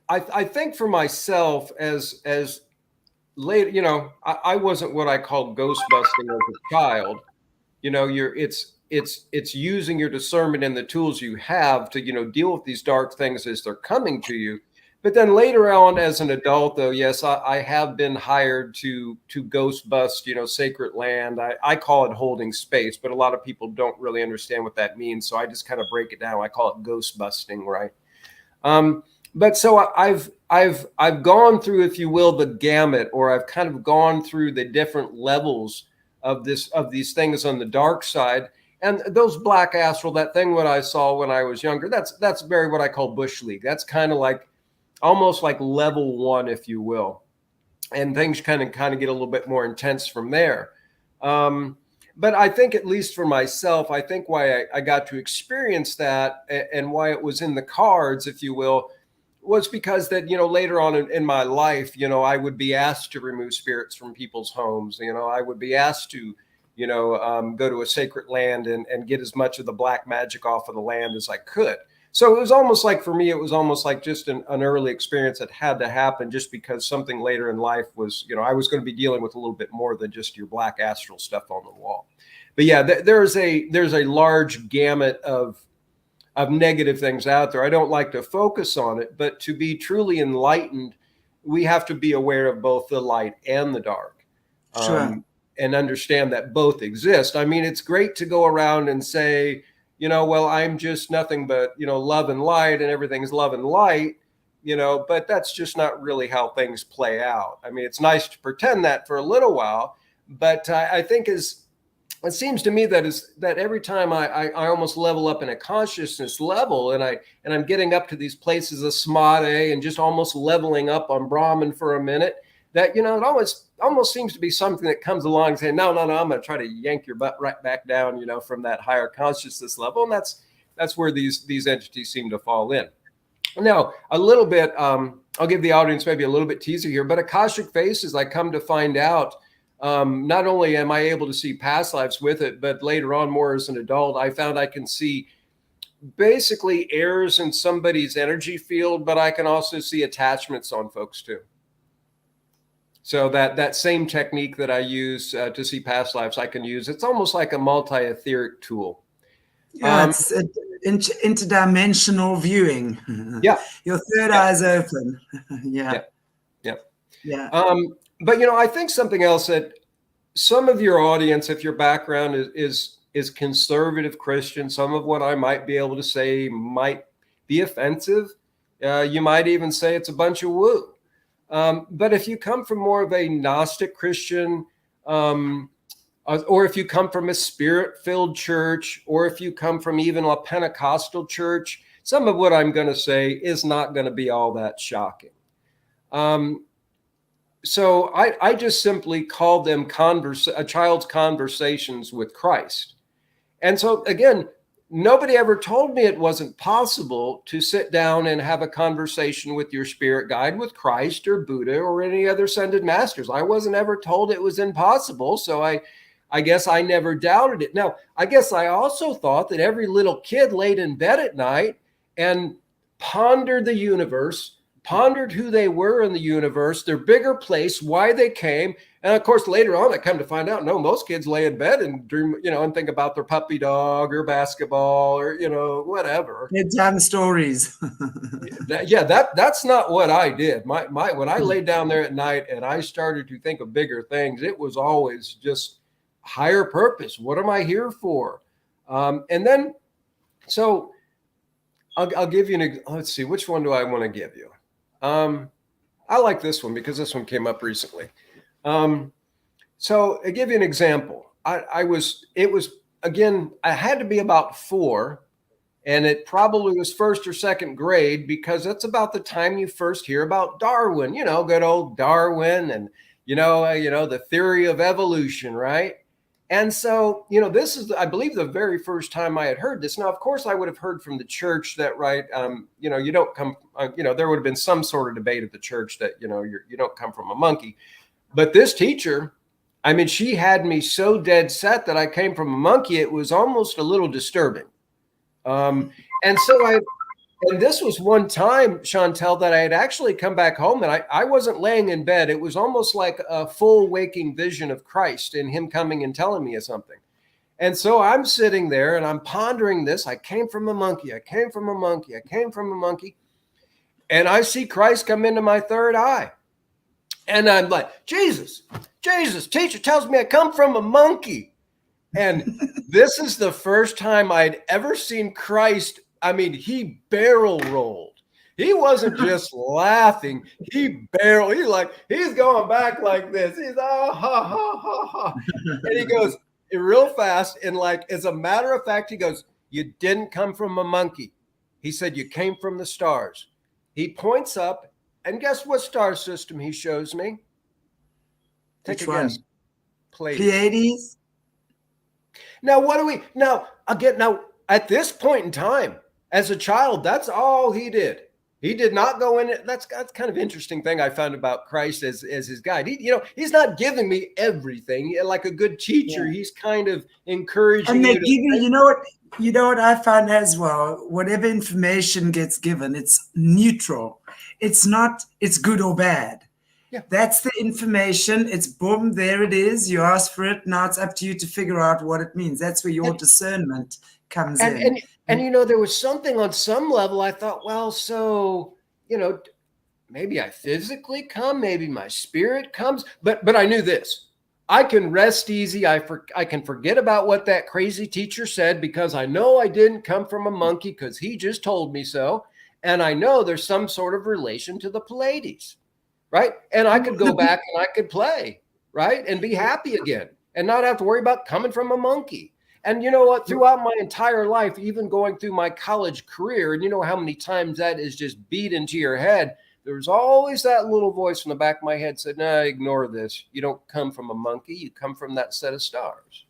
Speaker 2: I think for myself, as later, I wasn't what I called ghost busting as a child. It's using your discernment and the tools you have to deal with these dark things as they're coming to you. But then later on, as an adult, though, yes, I have been hired to ghost bust, sacred land. I call it holding space, but a lot of people don't really understand what that means. So I just kind of break it down. I call it ghost busting, right? But so I've gone through, if you will, the gamut, or I've kind of gone through the different levels of these things on the dark side. And those black astral, that thing what I saw when I was younger, that's very what I call bush league. That's kind of like almost like level 1, if you will. And things kind of get a little bit more intense from there. But I think, at least for myself, I think why I got to experience that and why it was in the cards, if you will, was because that, later on in my life, I would be asked to remove spirits from people's homes. I would be asked to, go to a sacred land and get as much of the black magic off of the land as I could. So it was almost like, for me, it was almost like just an early experience that had to happen just because something later in life was, I was going to be dealing with a little bit more than just your black astral stuff on the wall. But yeah, there's a large gamut of negative things out there. I don't like to focus on it, but to be truly enlightened, we have to be aware of both the light and the dark.
Speaker 1: Sure.
Speaker 2: And understand that both exist. I mean, it's great to go around and say, well, I'm just nothing but, love and light, and everything's love and light, but that's just not really how things play out. I mean, it's nice to pretend that for a little while, but I think it seems to me that every time I almost level up in a consciousness level, and I'm getting up to these places of samadhi and just almost leveling up on Brahman for a minute, that, it almost seems to be something that comes along saying, no, I'm going to try to yank your butt right back down, from that higher consciousness level. And that's where these entities seem to fall in. Now, a little bit, I'll give the audience maybe a little bit teaser here, but Akashic Faces, I come to find out, not only am I able to see past lives with it, but later on, more as an adult, I found I can see basically errors in somebody's energy field, but I can also see attachments on folks too. So that same technique that I use to see past lives, I can use. It's almost like a multi-etheric tool.
Speaker 1: Yeah, it's interdimensional viewing.
Speaker 2: Yeah.
Speaker 1: Your third eye's open. Yeah.
Speaker 2: But, I think something else that some of your audience, if your background is conservative Christian, some of what I might be able to say might be offensive. You might even say it's a bunch of woo. But if you come from more of a Gnostic Christian, or if you come from a spirit-filled church, or if you come from even a Pentecostal church, some of what I'm going to say is not going to be all that shocking. So I just simply call them a child's conversations with Christ. And so again, nobody ever told me it wasn't possible to sit down and have a conversation with your spirit guide, with Christ or Buddha or any other ascended masters. I wasn't ever told it was impossible. So I guess I never doubted it. Now, I guess I also thought that every little kid laid in bed at night and pondered the universe, pondered who they were in the universe, their bigger place, why they came. And of course, later on, I come to find out, no, most kids lay in bed and dream, and think about their puppy dog or basketball or, whatever.
Speaker 1: Bedtime stories.
Speaker 2: That's not what I did. When I laid down there at night and I started to think of bigger things, it was always just higher purpose. What am I here for? And then, so I'll give you let's see, which one do I want to give you? I like this one because this one came up recently. So I'll give you an example. Again, I had to be about 4, and it probably was first or second grade, because that's about the time you first hear about Darwin, good old Darwin, and, the theory of evolution, right? And so, this is, I believe, the very first time I had heard this. Now, of course, I would have heard from the church that, right, you don't come, there would have been some sort of debate at the church that, you don't come from a monkey. But this teacher, I mean, she had me so dead set that I came from a monkey. It was almost a little disturbing. And this was one time, Chantel, that I had actually come back home, and I wasn't laying in bed. It was almost like a full waking vision of Christ and him coming and telling me something. And so I'm sitting there and I'm pondering this. I came from a monkey. I came from a monkey. I came from a monkey. And I see Christ come into my third eye. And I'm like, Jesus, teacher tells me I come from a monkey. And this is the first time I'd ever seen Christ. I mean, he barrel rolled. He wasn't just laughing. He's going back like this. He's ha ha ha ha. And he goes real fast. And as a matter of fact, he goes, you didn't come from a monkey. He said, you came from the stars. He points up, and guess what star system he shows me? Take a guess.
Speaker 1: Pleiades.
Speaker 2: Now, at this point in time, as a child, that's all he did. He did not go in it. That's kind of interesting thing I found about Christ as his guide. He's not giving me everything. Like a good teacher, he's kind of encouraging.
Speaker 1: And they give you know what I find as well, whatever information gets given, it's neutral. It's good or bad. Yeah. That's the information. It's boom, there it is. You ask for it. Now it's up to you to figure out what it means. That's where your discernment comes in.
Speaker 2: And there was something on some level I thought, well, so, maybe I physically come, maybe my spirit comes, but I knew this. I can rest easy. I can forget about what that crazy teacher said, because I know I didn't come from a monkey because he just told me so. And I know there's some sort of relation to the Pleiades, right? And I could go back and I could play, right? And be happy again and not have to worry about coming from a monkey. And you know what? Throughout my entire life, even going through my college career, and you know how many times that is just beat into your head, there's always that little voice in the back of my head said, no, ignore this. You don't come from a monkey. You come from that set of stars.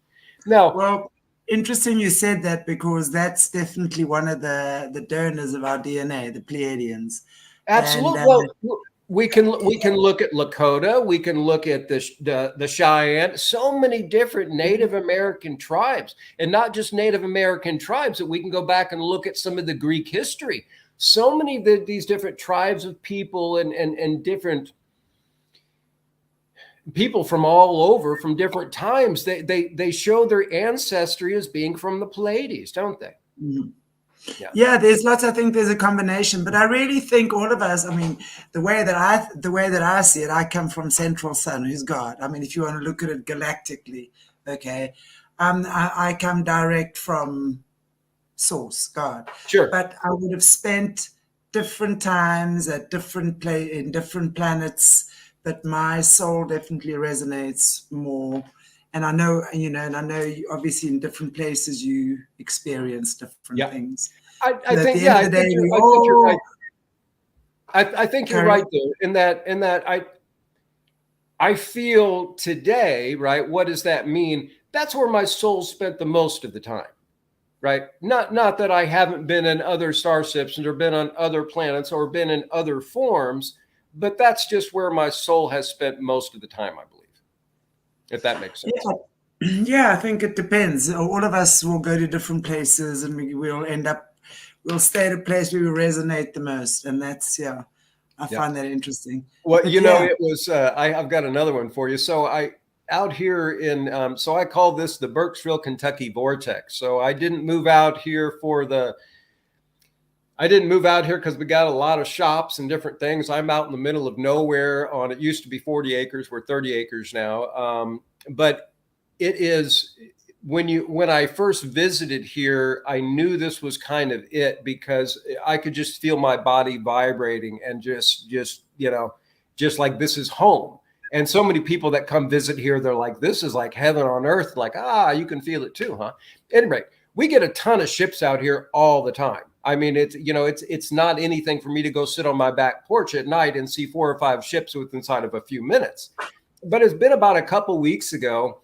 Speaker 2: Now,
Speaker 1: well, interesting you said that, because that's definitely one of the donors of our DNA, the Pleiadians.
Speaker 2: Absolutely. Well, we can look at Lakota. We can look at the Cheyenne. So many different Native American tribes, and not just Native American tribes. That we can go back and look at some of the Greek history. So many of these different tribes of people and different people from all over, from different times. They show their ancestry as being from the Pleiades, don't they?
Speaker 1: Mm-hmm. Yeah, there's lots. I think there's a combination, but I really think all of us. I mean, the way that I see it, I come from Central Sun, who's God. I mean, if you want to look at it galactically, okay, I come direct from Source, God.
Speaker 2: Sure,
Speaker 1: but I would have spent different times at in different planets, but my soul definitely resonates more. And I know, and I know obviously in different places you experience different things.
Speaker 2: I think you're right. I think you're right there in that I feel today, right? What does that mean? That's where my soul spent the most of the time, right? Not that I haven't been in other star systems or been on other planets or been in other forms, but that's just where my soul has spent most of the time, I believe. If that makes sense.
Speaker 1: Yeah, I think it depends. All of us will go to different places, and we'll stay at a place where we resonate the most. And that's, I
Speaker 2: Yeah.
Speaker 1: find that interesting.
Speaker 2: Well,
Speaker 1: But
Speaker 2: you know,
Speaker 1: yeah,
Speaker 2: it was, I've got another one for you. So out here in, so I call this the Burkesville, Kentucky vortex. So I didn't move out here because we got a lot of shops and different things. I'm out in the middle of nowhere on, it used to be 40 acres. We're 30 acres now. But it is, when I first visited here, I knew this was kind of it, because I could just feel my body vibrating and just, just like this is home. And so many people that come visit here, they're like, this is like heaven on earth. Like, you can feel it too, huh? Anyway, we get a ton of ships out here all the time. I mean, it's not anything for me to go sit on my back porch at night and see 4 or 5 ships within inside of a few minutes. But it's been about a couple weeks ago,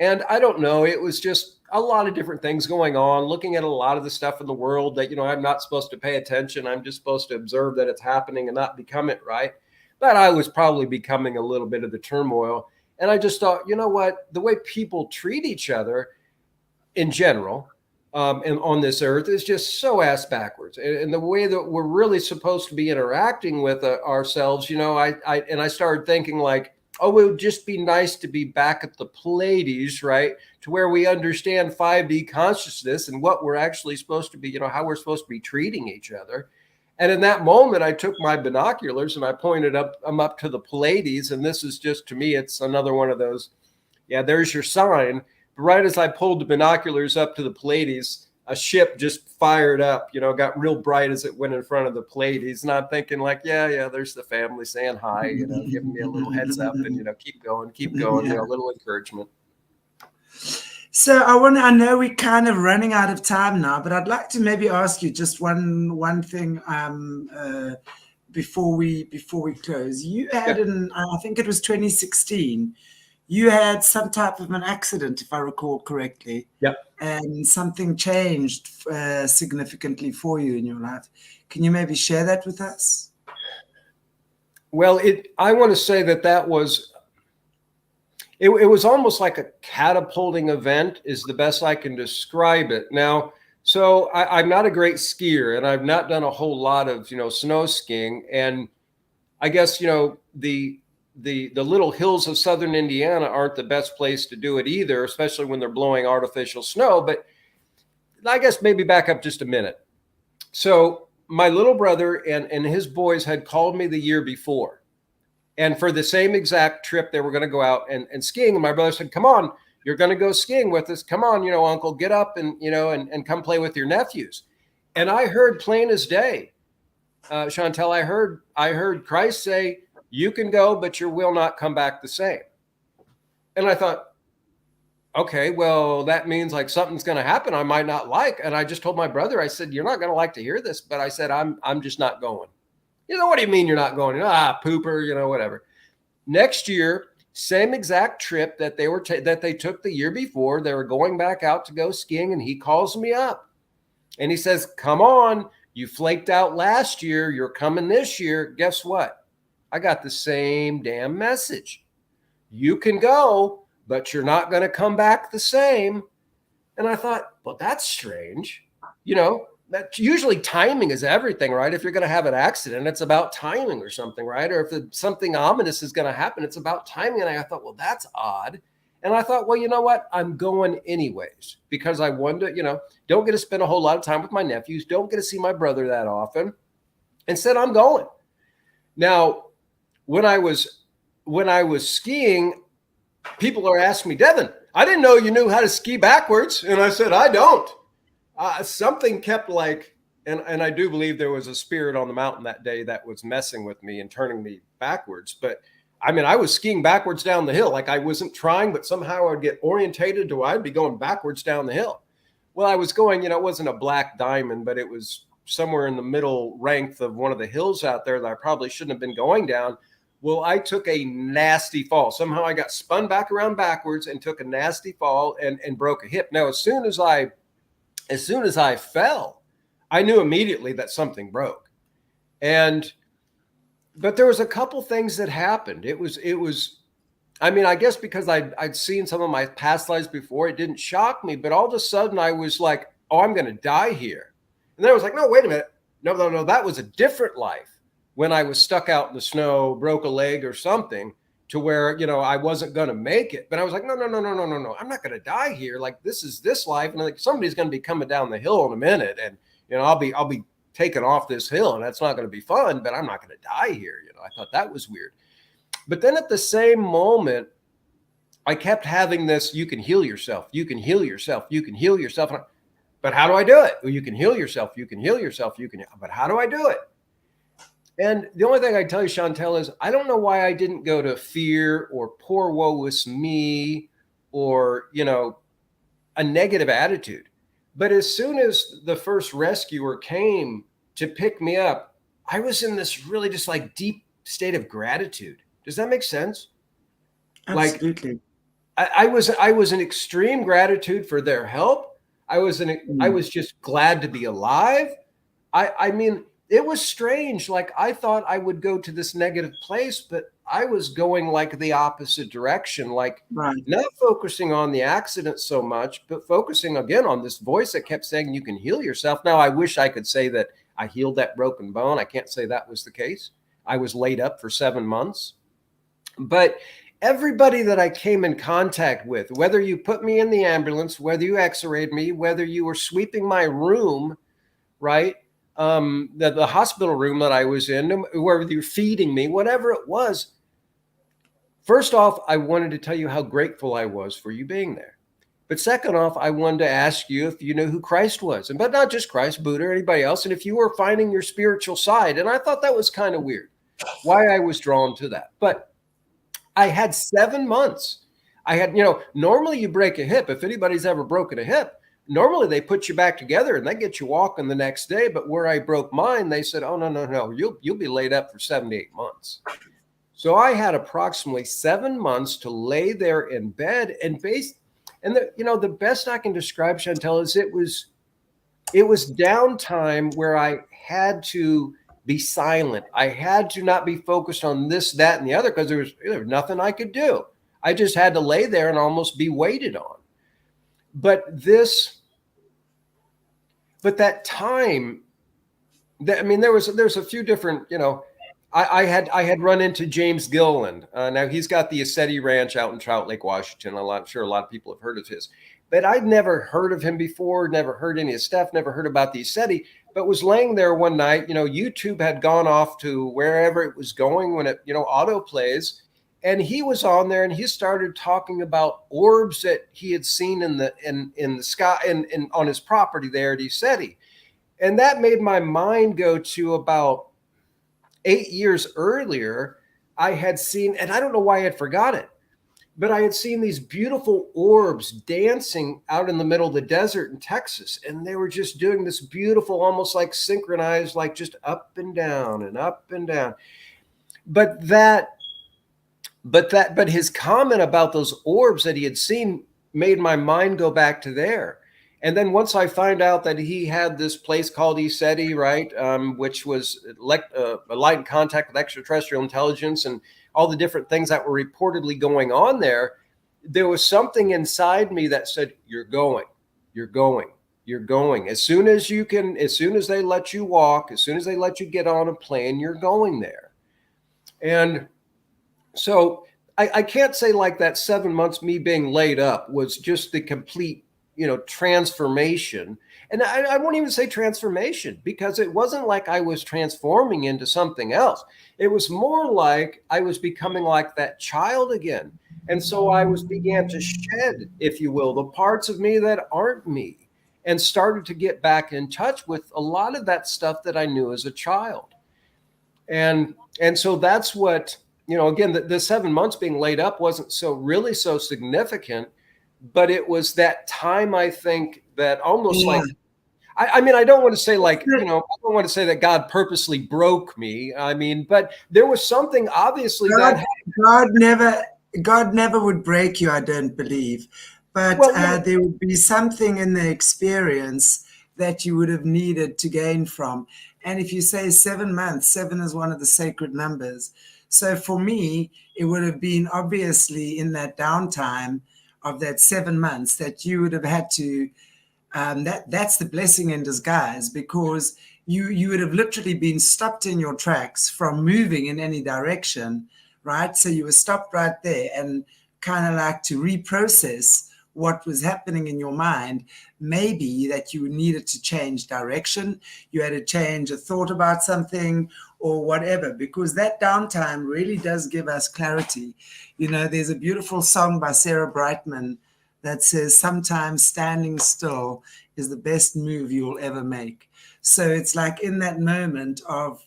Speaker 2: and I don't know, it was just a lot of different things going on, looking at a lot of the stuff in the world that, I'm not supposed to pay attention. I'm just supposed to observe that it's happening and not become it, right? But I was probably becoming a little bit of the turmoil. And I just thought, you know what, the way people treat each other in general, and on this earth, is just so ass backwards. And the way that we're really supposed to be interacting with ourselves, I started thinking like, oh, it would just be nice to be back at the Pleiades, right? To where we understand 5D consciousness and what we're actually supposed to be, how we're supposed to be treating each other. And in that moment, I took my binoculars and I pointed them up to the Pleiades. And this is just, to me, it's another one of those, yeah, there's your sign. But right as I pulled the binoculars up to the Pleiades, a ship just fired up, got real bright as it went in front of the Pleiades. And I'm thinking like, yeah, there's the family saying hi, giving me a little heads up and, keep going,
Speaker 1: yeah.
Speaker 2: a little encouragement.
Speaker 1: So I know we're kind of running out of time now, but I'd like to maybe ask you just one thing before we close. You had I think it was 2016. You had some type of an accident, if I recall correctly.
Speaker 2: Yep.
Speaker 1: And something changed significantly for you in your life. Can you maybe share that with us?
Speaker 2: Well, I want to say that was, it was almost like a catapulting event is the best I can describe it. Now, so I'm not a great skier, and I've not done a whole lot of, snow skiing. And I guess, the little hills of southern Indiana aren't the best place to do it either, especially when they're blowing artificial snow. But I guess maybe back up just a minute. So my little brother and his boys had called me the year before. And for the same exact trip, they were going to go out and skiing. And my brother said, come on, you're going to go skiing with us. Come on, uncle, get up and, and come play with your nephews. And I heard plain as day, Chantel, I heard Christ say, you can go, but you will not come back the same. And I thought, okay, well, that means like something's going to happen I might not like. And I just told my brother, I said, you're not going to like to hear this, but I said, I'm just not going. What do you mean you're not going? Pooper, whatever. Next year, same exact trip that they took the year before, they were going back out to go skiing, and he calls me up and he says, come on, you flaked out last year. You're coming this year. Guess what? I got the same damn message. You can go, but you're not going to come back the same. And I thought, well, that's strange. That usually timing is everything, right? If you're going to have an accident, it's about timing or something, right? Or if something ominous is going to happen, it's about timing. And I thought, well, that's odd. And I thought, well, you know what? I'm going anyways, because I wanted to, don't get to spend a whole lot of time with my nephews. Don't get to see my brother that often. Instead, I'm going. Now, when I was skiing, people are asking me, Devon, I didn't know you knew how to ski backwards. And I said, I don't. Something kept and I do believe there was a spirit on the mountain that day that was messing with me and turning me backwards. But I mean, I was skiing backwards down the hill. Like I wasn't trying, but somehow I'd get orientated to I'd be going backwards down the hill. Well, I was going, it wasn't a black diamond, but it was somewhere in the middle rank of one of the hills out there that I probably shouldn't have been going down. Well, I took a nasty fall. Somehow I got spun back around backwards and took a nasty fall and broke a hip. Now, as soon as I fell, I knew immediately that something broke. But there was a couple things that happened. It was, I mean, I guess because I'd seen some of my past lives before, it didn't shock me, but all of a sudden I was like, oh, I'm going to die here. And then I was like, no, wait a minute. No, that was a different life. when I was stuck out in the snow, broke a leg or something, to where, I wasn't going to make it. But I was like, no, no, no, no, no, no, no. I'm not going to die here. Like, this is this life. And like, somebody's going to be coming down the hill in a minute. And, I'll be taken off this hill, and that's not going to be fun, but I'm not going to die here. I thought that was weird. But then at the same moment, I kept having this, you can heal yourself. You can heal yourself. You can heal yourself. But how do I do it? Well, you can heal yourself. You can heal yourself. But how do I do it? And the only thing I tell you, Chantel, is I don't know why I didn't go to fear or poor woe is me or, a negative attitude. But as soon as the first rescuer came to pick me up, I was in this really just like deep state of gratitude. Does that make sense?
Speaker 1: Absolutely.
Speaker 2: Like I was in extreme gratitude for their help. I was just glad to be alive. I mean, it was strange. Like, I thought I would go to this negative place, but I was going like the opposite direction, like not focusing on the accident so much, but focusing again on this voice that kept saying you can heal yourself. Now, I wish I could say that I healed that broken bone. I can't say that was the case. I was laid up for 7 months. But everybody that I came in contact with, whether you put me in the ambulance, whether you x-rayed me, whether you were sweeping my room, right? The hospital room that I was in, where you're feeding me, whatever it was. First off, I wanted to tell you how grateful I was for you being there. But second off, I wanted to ask you if you knew who Christ was, but not just Christ, Buddha, or anybody else, and if you were finding your spiritual side. And I thought that was kind of weird, why I was drawn to that. But I had 7 months. I had, normally you break a hip. If anybody's ever broken a hip, normally they put you back together and they get you walking the next day. But where I broke mine, they said, oh, no, you'll be laid up for 7 to 8 months. So I had approximately 7 months to lay there in bed and the best I can describe, Chantel, is it was downtime where I had to be silent. I had to not be focused on this, that, and the other, because there was nothing I could do. I just had to lay there and almost be waited on. But that time, there's a few different, I had run into James Gilliland. Now he's got the Ascetti Ranch out in Trout Lake, Washington. I'm sure a lot of people have heard of his, but I'd never heard of him before, never heard any of his stuff, never heard about the Ascetti, but was laying there one night, YouTube had gone off to wherever it was going when it, auto plays. And he was on there and he started talking about orbs that he had seen in the sky and on his property there at Ascetti. And that made my mind go to about 8 years earlier. I had seen, and I don't know why I had forgot it, but I had seen these beautiful orbs dancing out in the middle of the desert in Texas. And they were just doing this beautiful, almost like synchronized, like just up and down and up and down. But his comment about those orbs that he had seen made my mind go back to there. And then once I find out that he had this place called Ascetti, right, which was a light in contact with extraterrestrial intelligence and all the different things that were reportedly going on there, there was something inside me that said, you're going. As soon as they let you walk, as soon as they let you get on a plane, you're going there. And so I can't say like that 7 months, me being laid up, was just the complete, transformation. And I won't even say transformation, because it wasn't like I was transforming into something else. It was more like I was becoming like that child again. And so I began to shed, if you will, the parts of me that aren't me, and started to get back in touch with a lot of that stuff that I knew as a child. And so that's what, again, the 7 months being laid up wasn't so significant, but it was that time, I think, that almost like, I don't want to say like, I don't want to say that God purposely broke me. But there was something obviously
Speaker 1: God never would break you, I don't believe. But there would be something in the experience that you would have needed to gain from. And if you say 7 months, 7 is one of the sacred numbers. So for me, it would have been obviously in that downtime of that 7 months that you would have had to that's the blessing in disguise, because you would have literally been stopped in your tracks from moving in any direction, right? So you were stopped right there, and kind of like to reprocess what was happening in your mind. Maybe that you needed to change direction, you had to change a thought about something or whatever, because that downtime really does give us clarity. There's a beautiful song by Sarah Brightman that says, sometimes standing still is the best move you'll ever make. So it's like in that moment of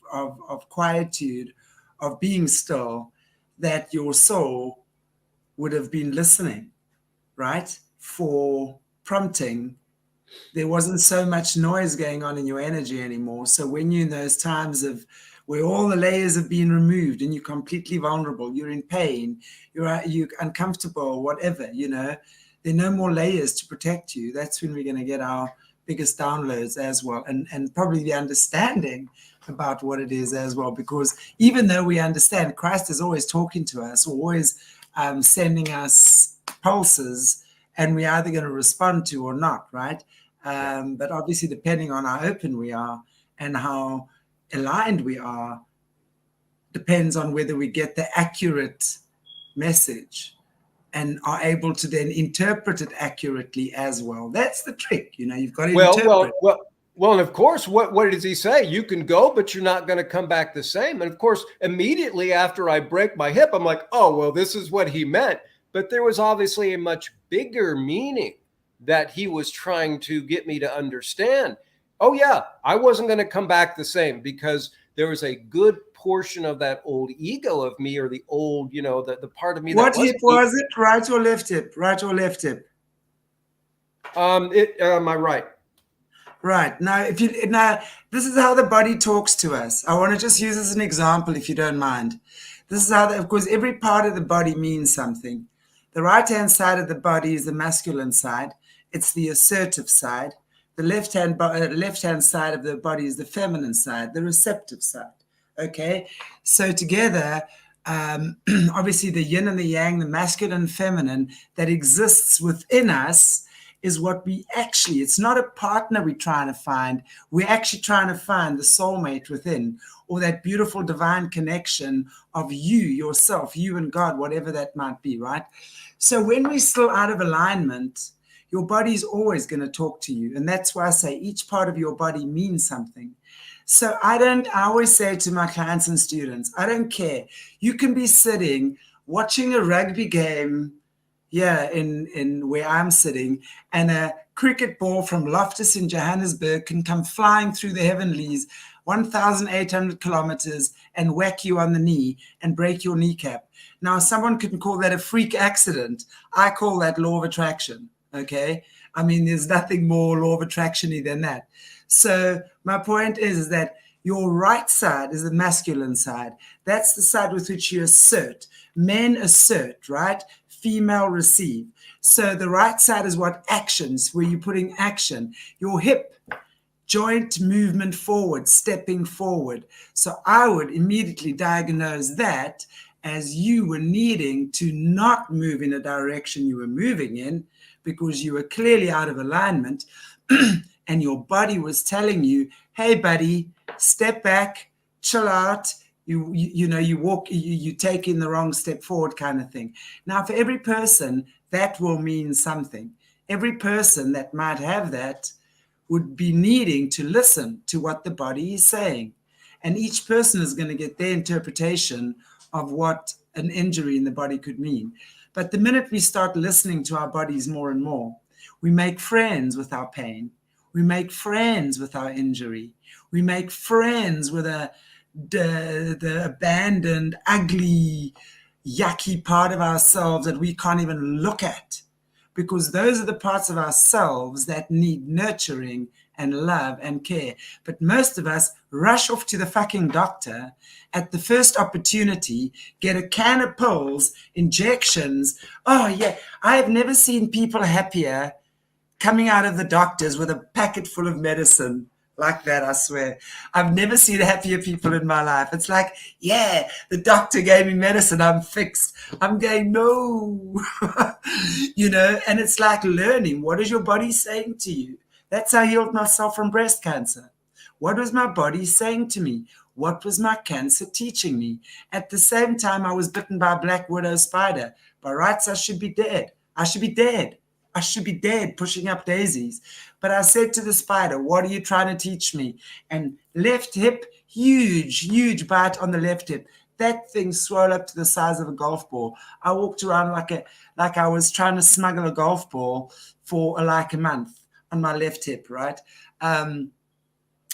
Speaker 1: quietude, of being still, that your soul would have been listening, right? For prompting. There wasn't so much noise going on in your energy anymore. So when you're in those times of where all the layers have been removed and you're completely vulnerable, you're in pain, you're uncomfortable, whatever, there are no more layers to protect you. That's when we're going to get our biggest downloads as well, and probably the understanding about what it is as well. Because even though we understand, Christ is always talking to us, always sending us pulses, and we're either going to respond to or not, right? But obviously, depending on how open we are and how aligned we are, depends on whether we get the accurate message and are able to then interpret it accurately as well. That's the trick. You've got to interpret.
Speaker 2: Well, and of course, what does he say? You can go, but you're not going to come back the same. And of course, immediately after I break my hip, I'm like, oh, well, this is what he meant. But there was obviously a much bigger meaning that he was trying to get me to understand. Oh, yeah, I wasn't going to come back the same, because there was a good portion of that old ego of me, or the old, the part of me.
Speaker 1: What hip was it? Right or left hip? Right or left hip?
Speaker 2: My right.
Speaker 1: Right. Now, this is how the body talks to us. I want to just use as an example, if you don't mind. This is how, of course, every part of the body means something. The right-hand side of the body is the masculine side. It's the assertive side. The left-hand side of the body is the feminine side, the receptive side. Okay? So together, obviously the yin and the yang, the masculine and feminine, that exists within us is what it's not a partner we're trying to find. We're actually trying to find the soulmate within, or that beautiful divine connection of you, yourself, you and God, whatever that might be, right? So when we're still out of alignment, your body's always going to talk to you. And that's why I say each part of your body means something. So I always say to my clients and students, I don't care. You can be sitting watching a rugby game, in where I'm sitting, and a cricket ball from Loftus in Johannesburg can come flying through the heavenlies 1,800 kilometers and whack you on the knee and break your kneecap. Now, someone can call that a freak accident. I call that law of attraction, okay? I mean, there's nothing more law of attraction-y than that. So my point is that your right side is the masculine side. That's the side with which you assert. Men assert, right? Female receive. So the right side is what actions, where you're putting action. Your hip, joint movement forward, stepping forward. So I would immediately diagnose that as you were needing to not move in a direction you were moving in, because you were clearly out of alignment and your body was telling you, hey, buddy, step back, chill out. You walk, you take in the wrong step forward, kind of thing. Now, for every person, that will mean something. Every person that might have that would be needing to listen to what the body is saying. And each person is going to get their interpretation of what an injury in the body could mean. But the minute we start listening to our bodies more and more, we make friends with our pain. We make friends with our injury. We make friends with the abandoned, ugly, yucky part of ourselves that we can't even look at, because those are the parts of ourselves that need nurturing and love and care. But most of us rush off to the fucking doctor at the first opportunity, get a can of pills, injections. Oh yeah, I have never seen people happier coming out of the doctors with a packet full of medicine like that, I swear. I've never seen happier people in my life. It's like, yeah, the doctor gave me medicine, I'm fixed. I'm going, no. And it's like learning. What is your body saying to you? That's how I healed myself from breast cancer. What was my body saying to me? What was my cancer teaching me? At the same time, I was bitten by a black widow spider. By rights, I should be dead. I should be dead. I should be dead pushing up daisies. But I said to the spider, what are you trying to teach me? And left hip, huge bite on the left hip. That thing swelled up to the size of a golf ball. I walked around like I was trying to smuggle a golf ball for like a month on my left hip, right?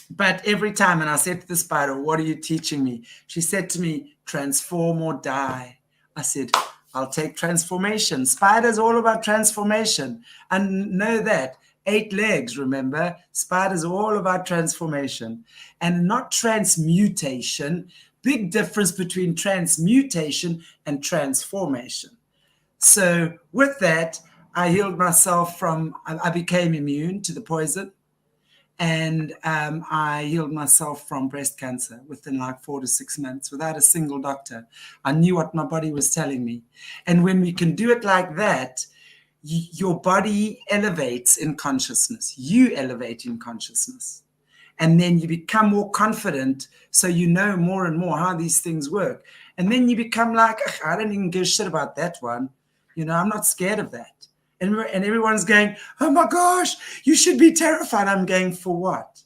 Speaker 1: But every time, and I said to the spider, what are you teaching me? She said to me, transform or die. I said, I'll take transformation. Spider's all about transformation. And know that. 8 legs, remember? Spider's all about transformation and not transmutation. Big difference between transmutation and transformation. So with that, I healed myself I became immune to the poison. And I healed myself from breast cancer within like 4 to 6 months without a single doctor. I knew what my body was telling me. And when we can do it like that, your body elevates in consciousness. You elevate in consciousness. And then you become more confident, so you know more and more how these things work. And then you become like, I don't even give a shit about that one. I'm not scared of that. And everyone's going, oh my gosh, you should be terrified. I'm going, for what?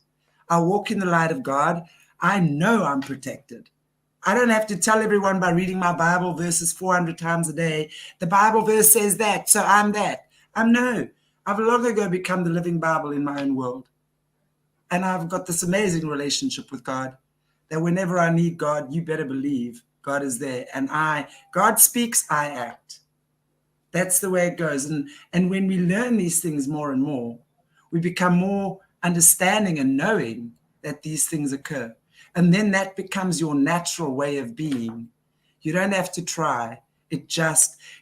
Speaker 1: I walk in the light of God. I know I'm protected. I don't have to tell everyone by reading my Bible verses 400 times a day. The Bible verse says that, so I'm that. I've long ago become the living Bible in my own world. And I've got this amazing relationship with God that whenever I need God, you better believe God is there. And God speaks, I act. That's the way it goes. And when we learn these things more and more, we become more understanding and knowing that these things occur. And then that becomes your natural way of being. You don't have to try.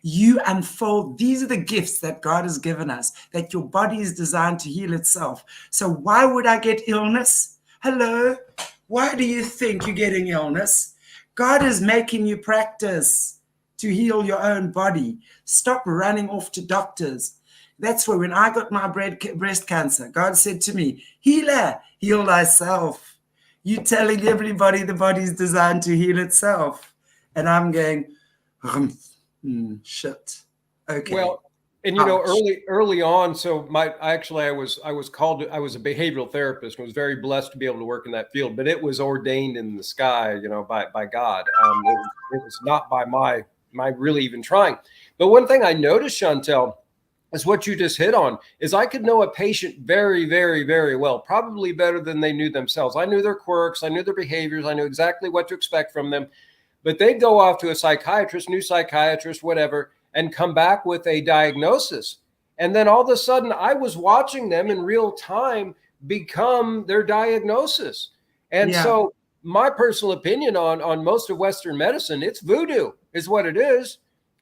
Speaker 1: You unfold. These are the gifts that God has given us, that your body is designed to heal itself. So why would I get illness? Hello? Why do you think you're getting illness? God is making you practice to heal your own body. Stop running off to doctors. That's where when I got my breast cancer, God said to me, healer, heal thyself. You telling everybody the body's designed to heal itself. And I'm going, shit. Okay.
Speaker 2: Well, and early on, so I was a behavioral therapist and was very blessed to be able to work in that field, but it was ordained in the sky, by God. It was not by my really even trying. But one thing I noticed, Chantel, is what you just hit on, is I could know a patient very, very, very well, probably better than they knew themselves. I knew their quirks, I knew their behaviors, I knew exactly what to expect from them. But they'd go off to a psychiatrist, new psychiatrist, whatever, and come back with a diagnosis. And then all of a sudden, I was watching them in real time become their diagnosis. And so my personal opinion on most of Western medicine, it's voodoo is what it is,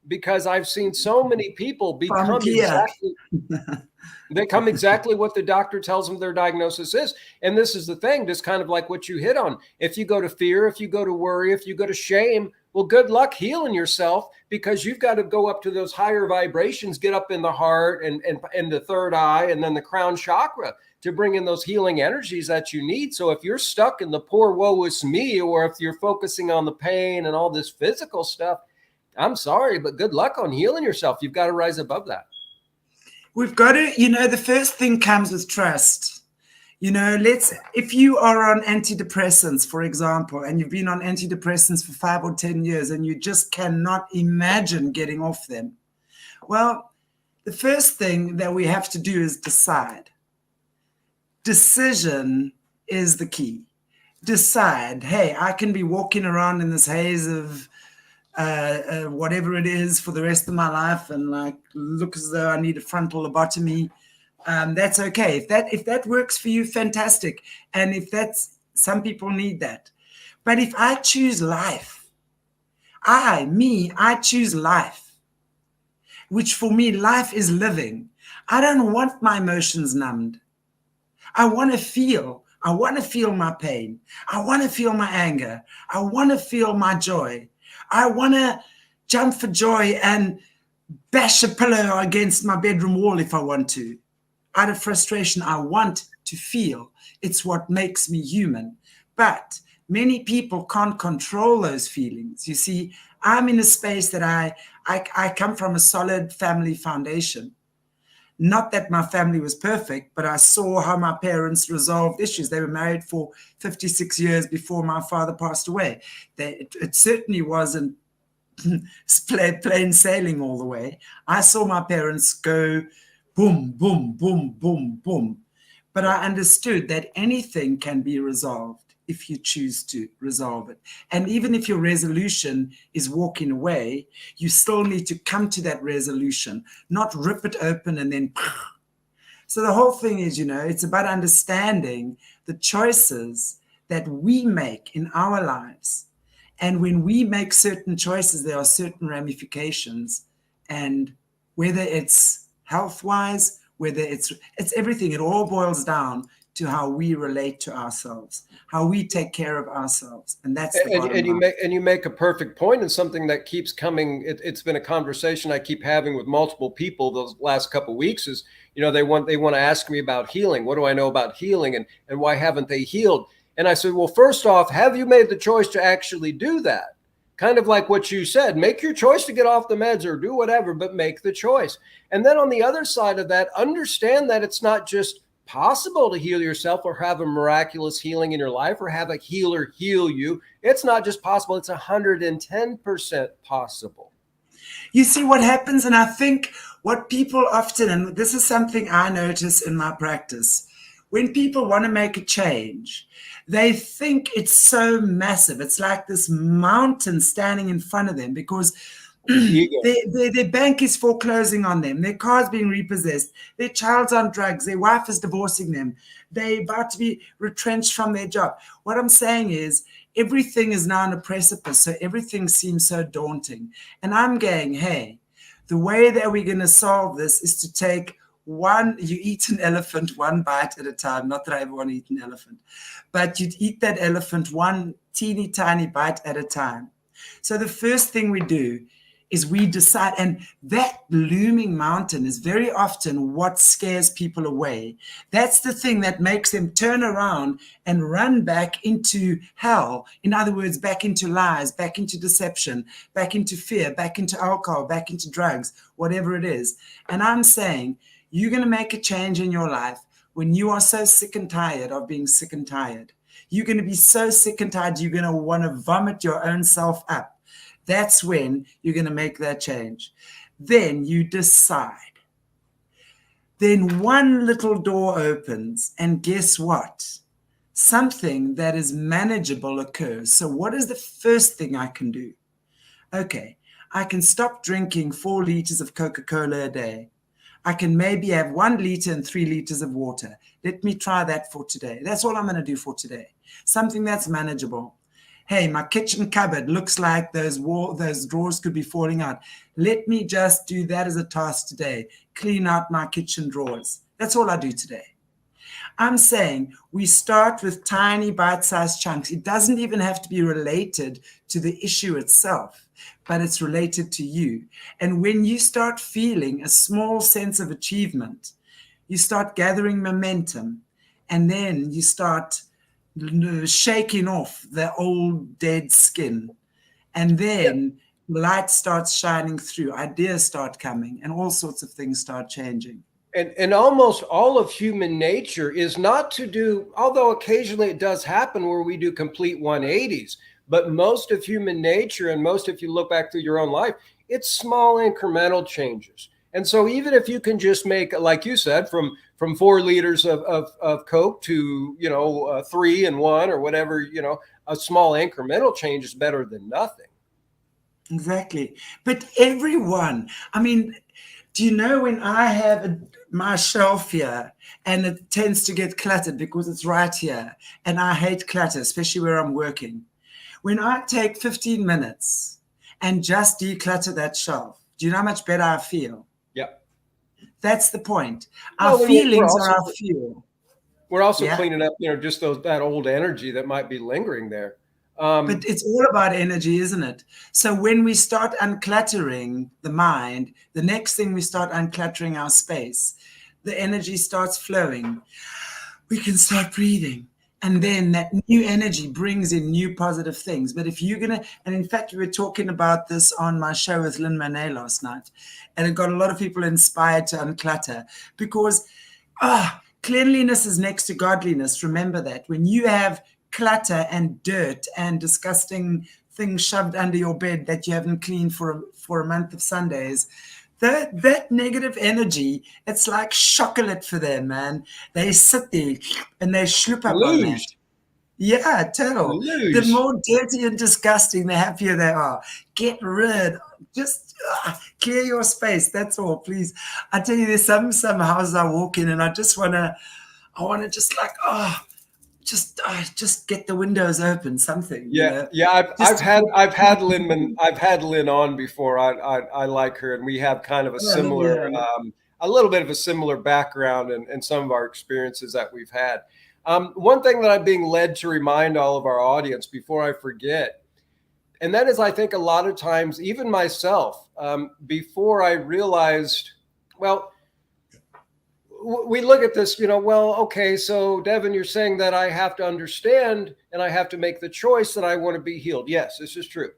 Speaker 2: because I've seen so many people become exactly what the doctor tells them their diagnosis is. And this is the thing, just kind of like what you hit on. If you go to fear, if you go to worry, if you go to shame, well, good luck healing yourself, because you've got to go up to those higher vibrations, get up in the heart and the third eye and then the crown chakra to bring in those healing energies that you need. So if you're stuck in the poor woe is me, or if you're focusing on the pain and all this physical stuff, I'm sorry, but good luck on healing yourself. You've got to rise above that.
Speaker 1: We've got to, the first thing comes with trust. If you are on antidepressants, for example, and you've been on antidepressants for 5 or 10 years and you just cannot imagine getting off them. Well, the first thing that we have to do is decide. Decision is the key. Decide, hey, I can be walking around in this haze of whatever it is for the rest of my life and look as though I need a frontal lobotomy. That's okay. If that works for you, fantastic. And some people need that. But if I choose life, I choose life, which for me, life is living. I don't want my emotions numbed. I want to feel my pain. I want to feel my anger. I want to feel my joy. I want to jump for joy and bash a pillow against my bedroom wall if I want to. out of frustration. I want to feel. It's what makes me human. But many people can't control those feelings. You see, I'm in a space that I come from a solid family foundation. Not that my family was perfect, but I saw how my parents resolved issues. They were married for 56 years before my father passed away. It certainly wasn't plain sailing all the way. I saw my parents go boom, boom, boom, boom, boom. But I understood that anything can be resolved if you choose to resolve it. And even if your resolution is walking away, you still need to come to that resolution, not rip it open and then. So the whole thing is, it's about understanding the choices that we make in our lives. And when we make certain choices, there are certain ramifications. And whether it's health-wise, whether it's everything, it all boils down to how we relate to ourselves, how we take care of ourselves. And that's the bottom line.
Speaker 2: You make a perfect point, and something that keeps coming. It's been a conversation I keep having with multiple people those last couple of weeks is, they want to ask me about healing. What do I know about healing, and why haven't they healed? And I said, well, first off, have you made the choice to actually do that? Kind of like what you said, make your choice to get off the meds or do whatever, but make the choice. And then on the other side of that, understand that it's not just possible to heal yourself or have a miraculous healing in your life or have a healer heal you. It's not just possible, it's 110% possible.
Speaker 1: You see what happens, and I think what people often, and this is something I notice in my practice, when people want to make a change, they think it's so massive. It's like this mountain standing in front of them because their bank is foreclosing on them. Their car's being repossessed. Their child's on drugs. Their wife is divorcing them. They're about to be retrenched from their job. What I'm saying is everything is now on a precipice, so everything seems so daunting. And I'm going, hey, the way that we're going to solve this is to take you eat an elephant one bite at a time. Not that I ever want to eat an elephant, but you'd eat that elephant one teeny tiny bite at a time. So the first thing we do is we decide, and that looming mountain is very often what scares people away. That's the thing that makes them turn around and run back into hell. In other words, back into lies, back into deception, back into fear, back into alcohol, back into drugs, whatever it is. And I'm saying, you're going to make a change in your life when you are so sick and tired of being sick and tired. You're going to be so sick and tired, you're going to want to vomit your own self up. That's when you're going to make that change. Then you decide. Then one little door opens, and guess what? Something that is manageable occurs. So what is the first thing I can do? Okay, I can stop drinking 4 liters of Coca-Cola a day. I can maybe have 1 liter and 3 liters of water. Let me try that for today. That's all I'm going to do for today. Something that's manageable. Hey, my kitchen cupboard looks like those drawers could be falling out. Let me just do that as a task today. Clean out my kitchen drawers. That's all I do today. I'm saying we start with tiny bite-sized chunks. It doesn't even have to be related to the issue itself, but it's related to you. And when you start feeling a small sense of achievement, you start gathering momentum, and then you start shaking off the old dead skin. And then light starts shining through, ideas start coming, and all sorts of things start changing.
Speaker 2: And almost all of human nature is not to do, although occasionally it does happen where we do complete 180s, but most of human nature, and most if you look back through your own life, it's small incremental changes. And so even if you can just make, like you said, from 4 liters of Coke to, 3 and 1 or whatever, a small incremental change is better than nothing.
Speaker 1: Exactly. But everyone, I mean, do you know when I have my shelf here and it tends to get cluttered because it's right here, and I hate clutter, especially where I'm working. When I take 15 minutes and just declutter that shelf, do you know how much better I feel?
Speaker 2: Yeah.
Speaker 1: That's the point. Our feelings are our fuel.
Speaker 2: We're also cleaning up, just that old energy that might be lingering there.
Speaker 1: But it's all about energy, isn't it? So when we start uncluttering the mind, the next thing we start uncluttering our space. the energy starts flowing, we can start breathing. And then that new energy brings in new positive things. But if you're going to, and in fact, we were talking about this on my show with Lynn Monet last night, and it got a lot of people inspired to unclutter because cleanliness is next to godliness. Remember that. When you have clutter and dirt and disgusting things shoved under your bed that you haven't cleaned for a month of Sundays, that negative energy, it's like chocolate for them, man. They sit there and they sloop up on that. Yeah, total. The more dirty and disgusting, the happier they are. Get rid. Just clear your space. That's all, please. I tell you, there's some houses I walk in and I want to just like, just get the windows open, something.
Speaker 2: Yeah,
Speaker 1: you know?
Speaker 2: yeah. I've had Lynn on before. I like her, and we have kind of a similar, a little bit of a similar background and some of our experiences that we've had. One thing that I'm being led to remind all of our audience before I forget, and that is, I think a lot of times, even myself, before I realized, well, we look at this, well, okay, so Devon, you're saying that I have to understand and I have to make the choice that I want to be healed. Yes, this is true.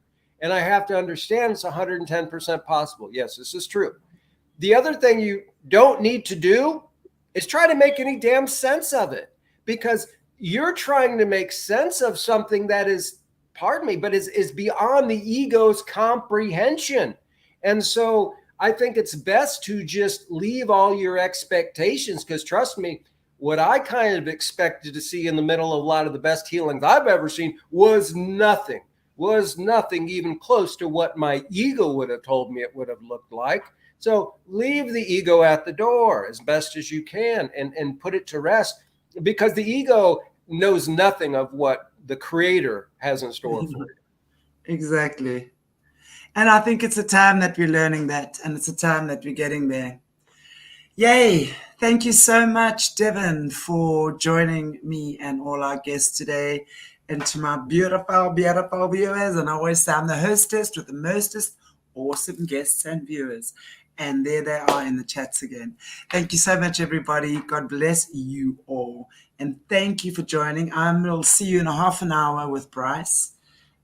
Speaker 2: And I have to understand it's 110% possible. Yes, this is true. The other thing you don't need to do is try to make any damn sense of it, because you're trying to make sense of something that is, pardon me, but is beyond the ego's comprehension. And so I think it's best to just leave all your expectations, because trust me, what I kind of expected to see in the middle of a lot of the best healings I've ever seen was nothing even close to what my ego would have told me it would have looked like. So leave the ego at the door as best as you can and put it to rest, because the ego knows nothing of what the Creator has in store for you.
Speaker 1: Exactly. And I think it's a time that we're learning that, and it's a time that we're getting there. Yay. Thank you so much, Devon, for joining me and all our guests today. And to my beautiful, beautiful viewers, and I always say I'm the hostess with the mostest awesome guests and viewers. And there they are in the chats again. Thank you so much, everybody. God bless you all. And thank you for joining. I'll see you in a half an hour with Bryce.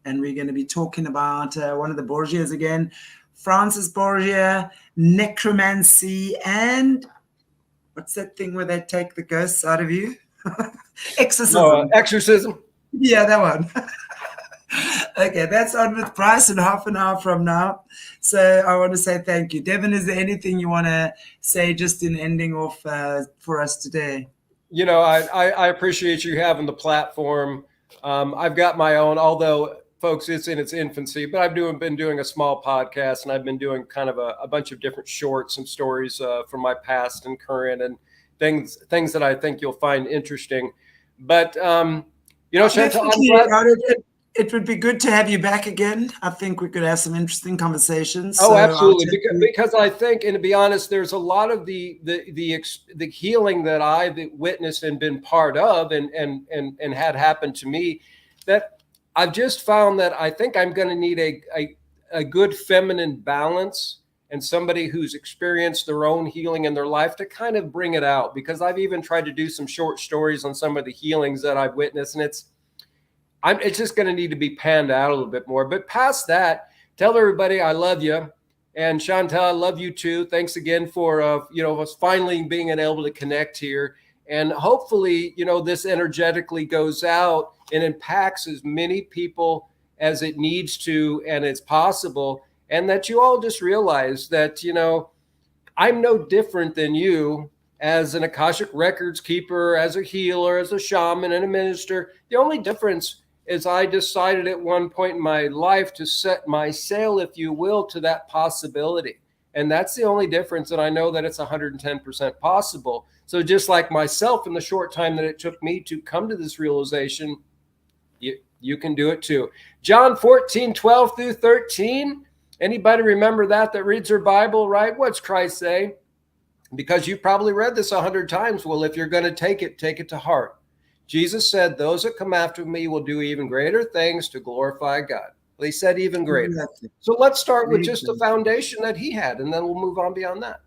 Speaker 1: And we're going to be talking about one of the Borgias again, Francis Borgia, necromancy, and what's that thing where they take the ghosts out of you? Exorcism.
Speaker 2: No, exorcism.
Speaker 1: Yeah, that one. Okay, that's on with Bryce in half an hour from now. So I want to say thank you. Devon, is there anything you want to say just in ending off for us today?
Speaker 2: I appreciate you having the platform. I've got my own, although folks, it's in its infancy, but I've been doing a small podcast, and I've been doing kind of a bunch of different shorts and stories from my past and current, and things that I think you'll find interesting. But Chantal,
Speaker 1: it would be good to have you back again. I think we could have some interesting conversations.
Speaker 2: Oh, absolutely, because I think, and to be honest, there's a lot of the healing that I've witnessed and been part of, and had happened to me, that I've just found that I think I'm going to need a good feminine balance and somebody who's experienced their own healing in their life to kind of bring it out, because I've even tried to do some short stories on some of the healings that I've witnessed, and it's just going to need to be panned out a little bit more. But past that, tell everybody I love you. And Chantal, I love you too. Thanks again for us finally being able to connect here. And hopefully, this energetically goes out and impacts as many people as it needs to and it's possible. And that you all just realize that, I'm no different than you as an Akashic Records keeper, as a healer, as a shaman and a minister. The only difference is I decided at one point in my life to set my sail, if you will, to that possibility. And that's the only difference. And I know that it's 110% possible. So just like myself, in the short time that it took me to come to this realization, you can do it too. John 14:12-13. Anybody remember that reads their Bible, right? What's Christ say? Because you've probably read this 100 times. Well, if you're going to take it to heart. Jesus said, those that come after me will do even greater things to glorify God. Well, he said even greater. Exactly. So let's start with just the foundation that he had, and then we'll move on beyond that.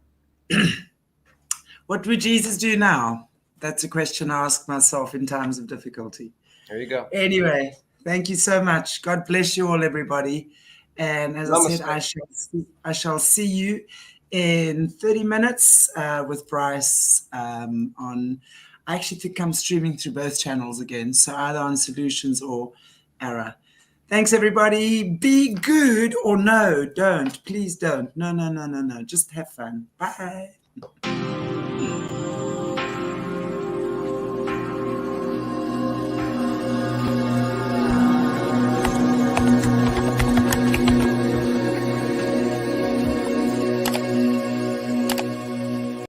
Speaker 1: What would Jesus do now? That's a question I ask myself in times of difficulty.
Speaker 2: There you go.
Speaker 1: Anyway, thank you so much. God bless you all, everybody. And as I said, I shall see you in 30 minutes with Bryce on. I actually think I'm streaming through both channels again, so either on Solutions or Ara. Thanks, everybody. Be good or no, don't. Please don't. No. Just have fun. Bye.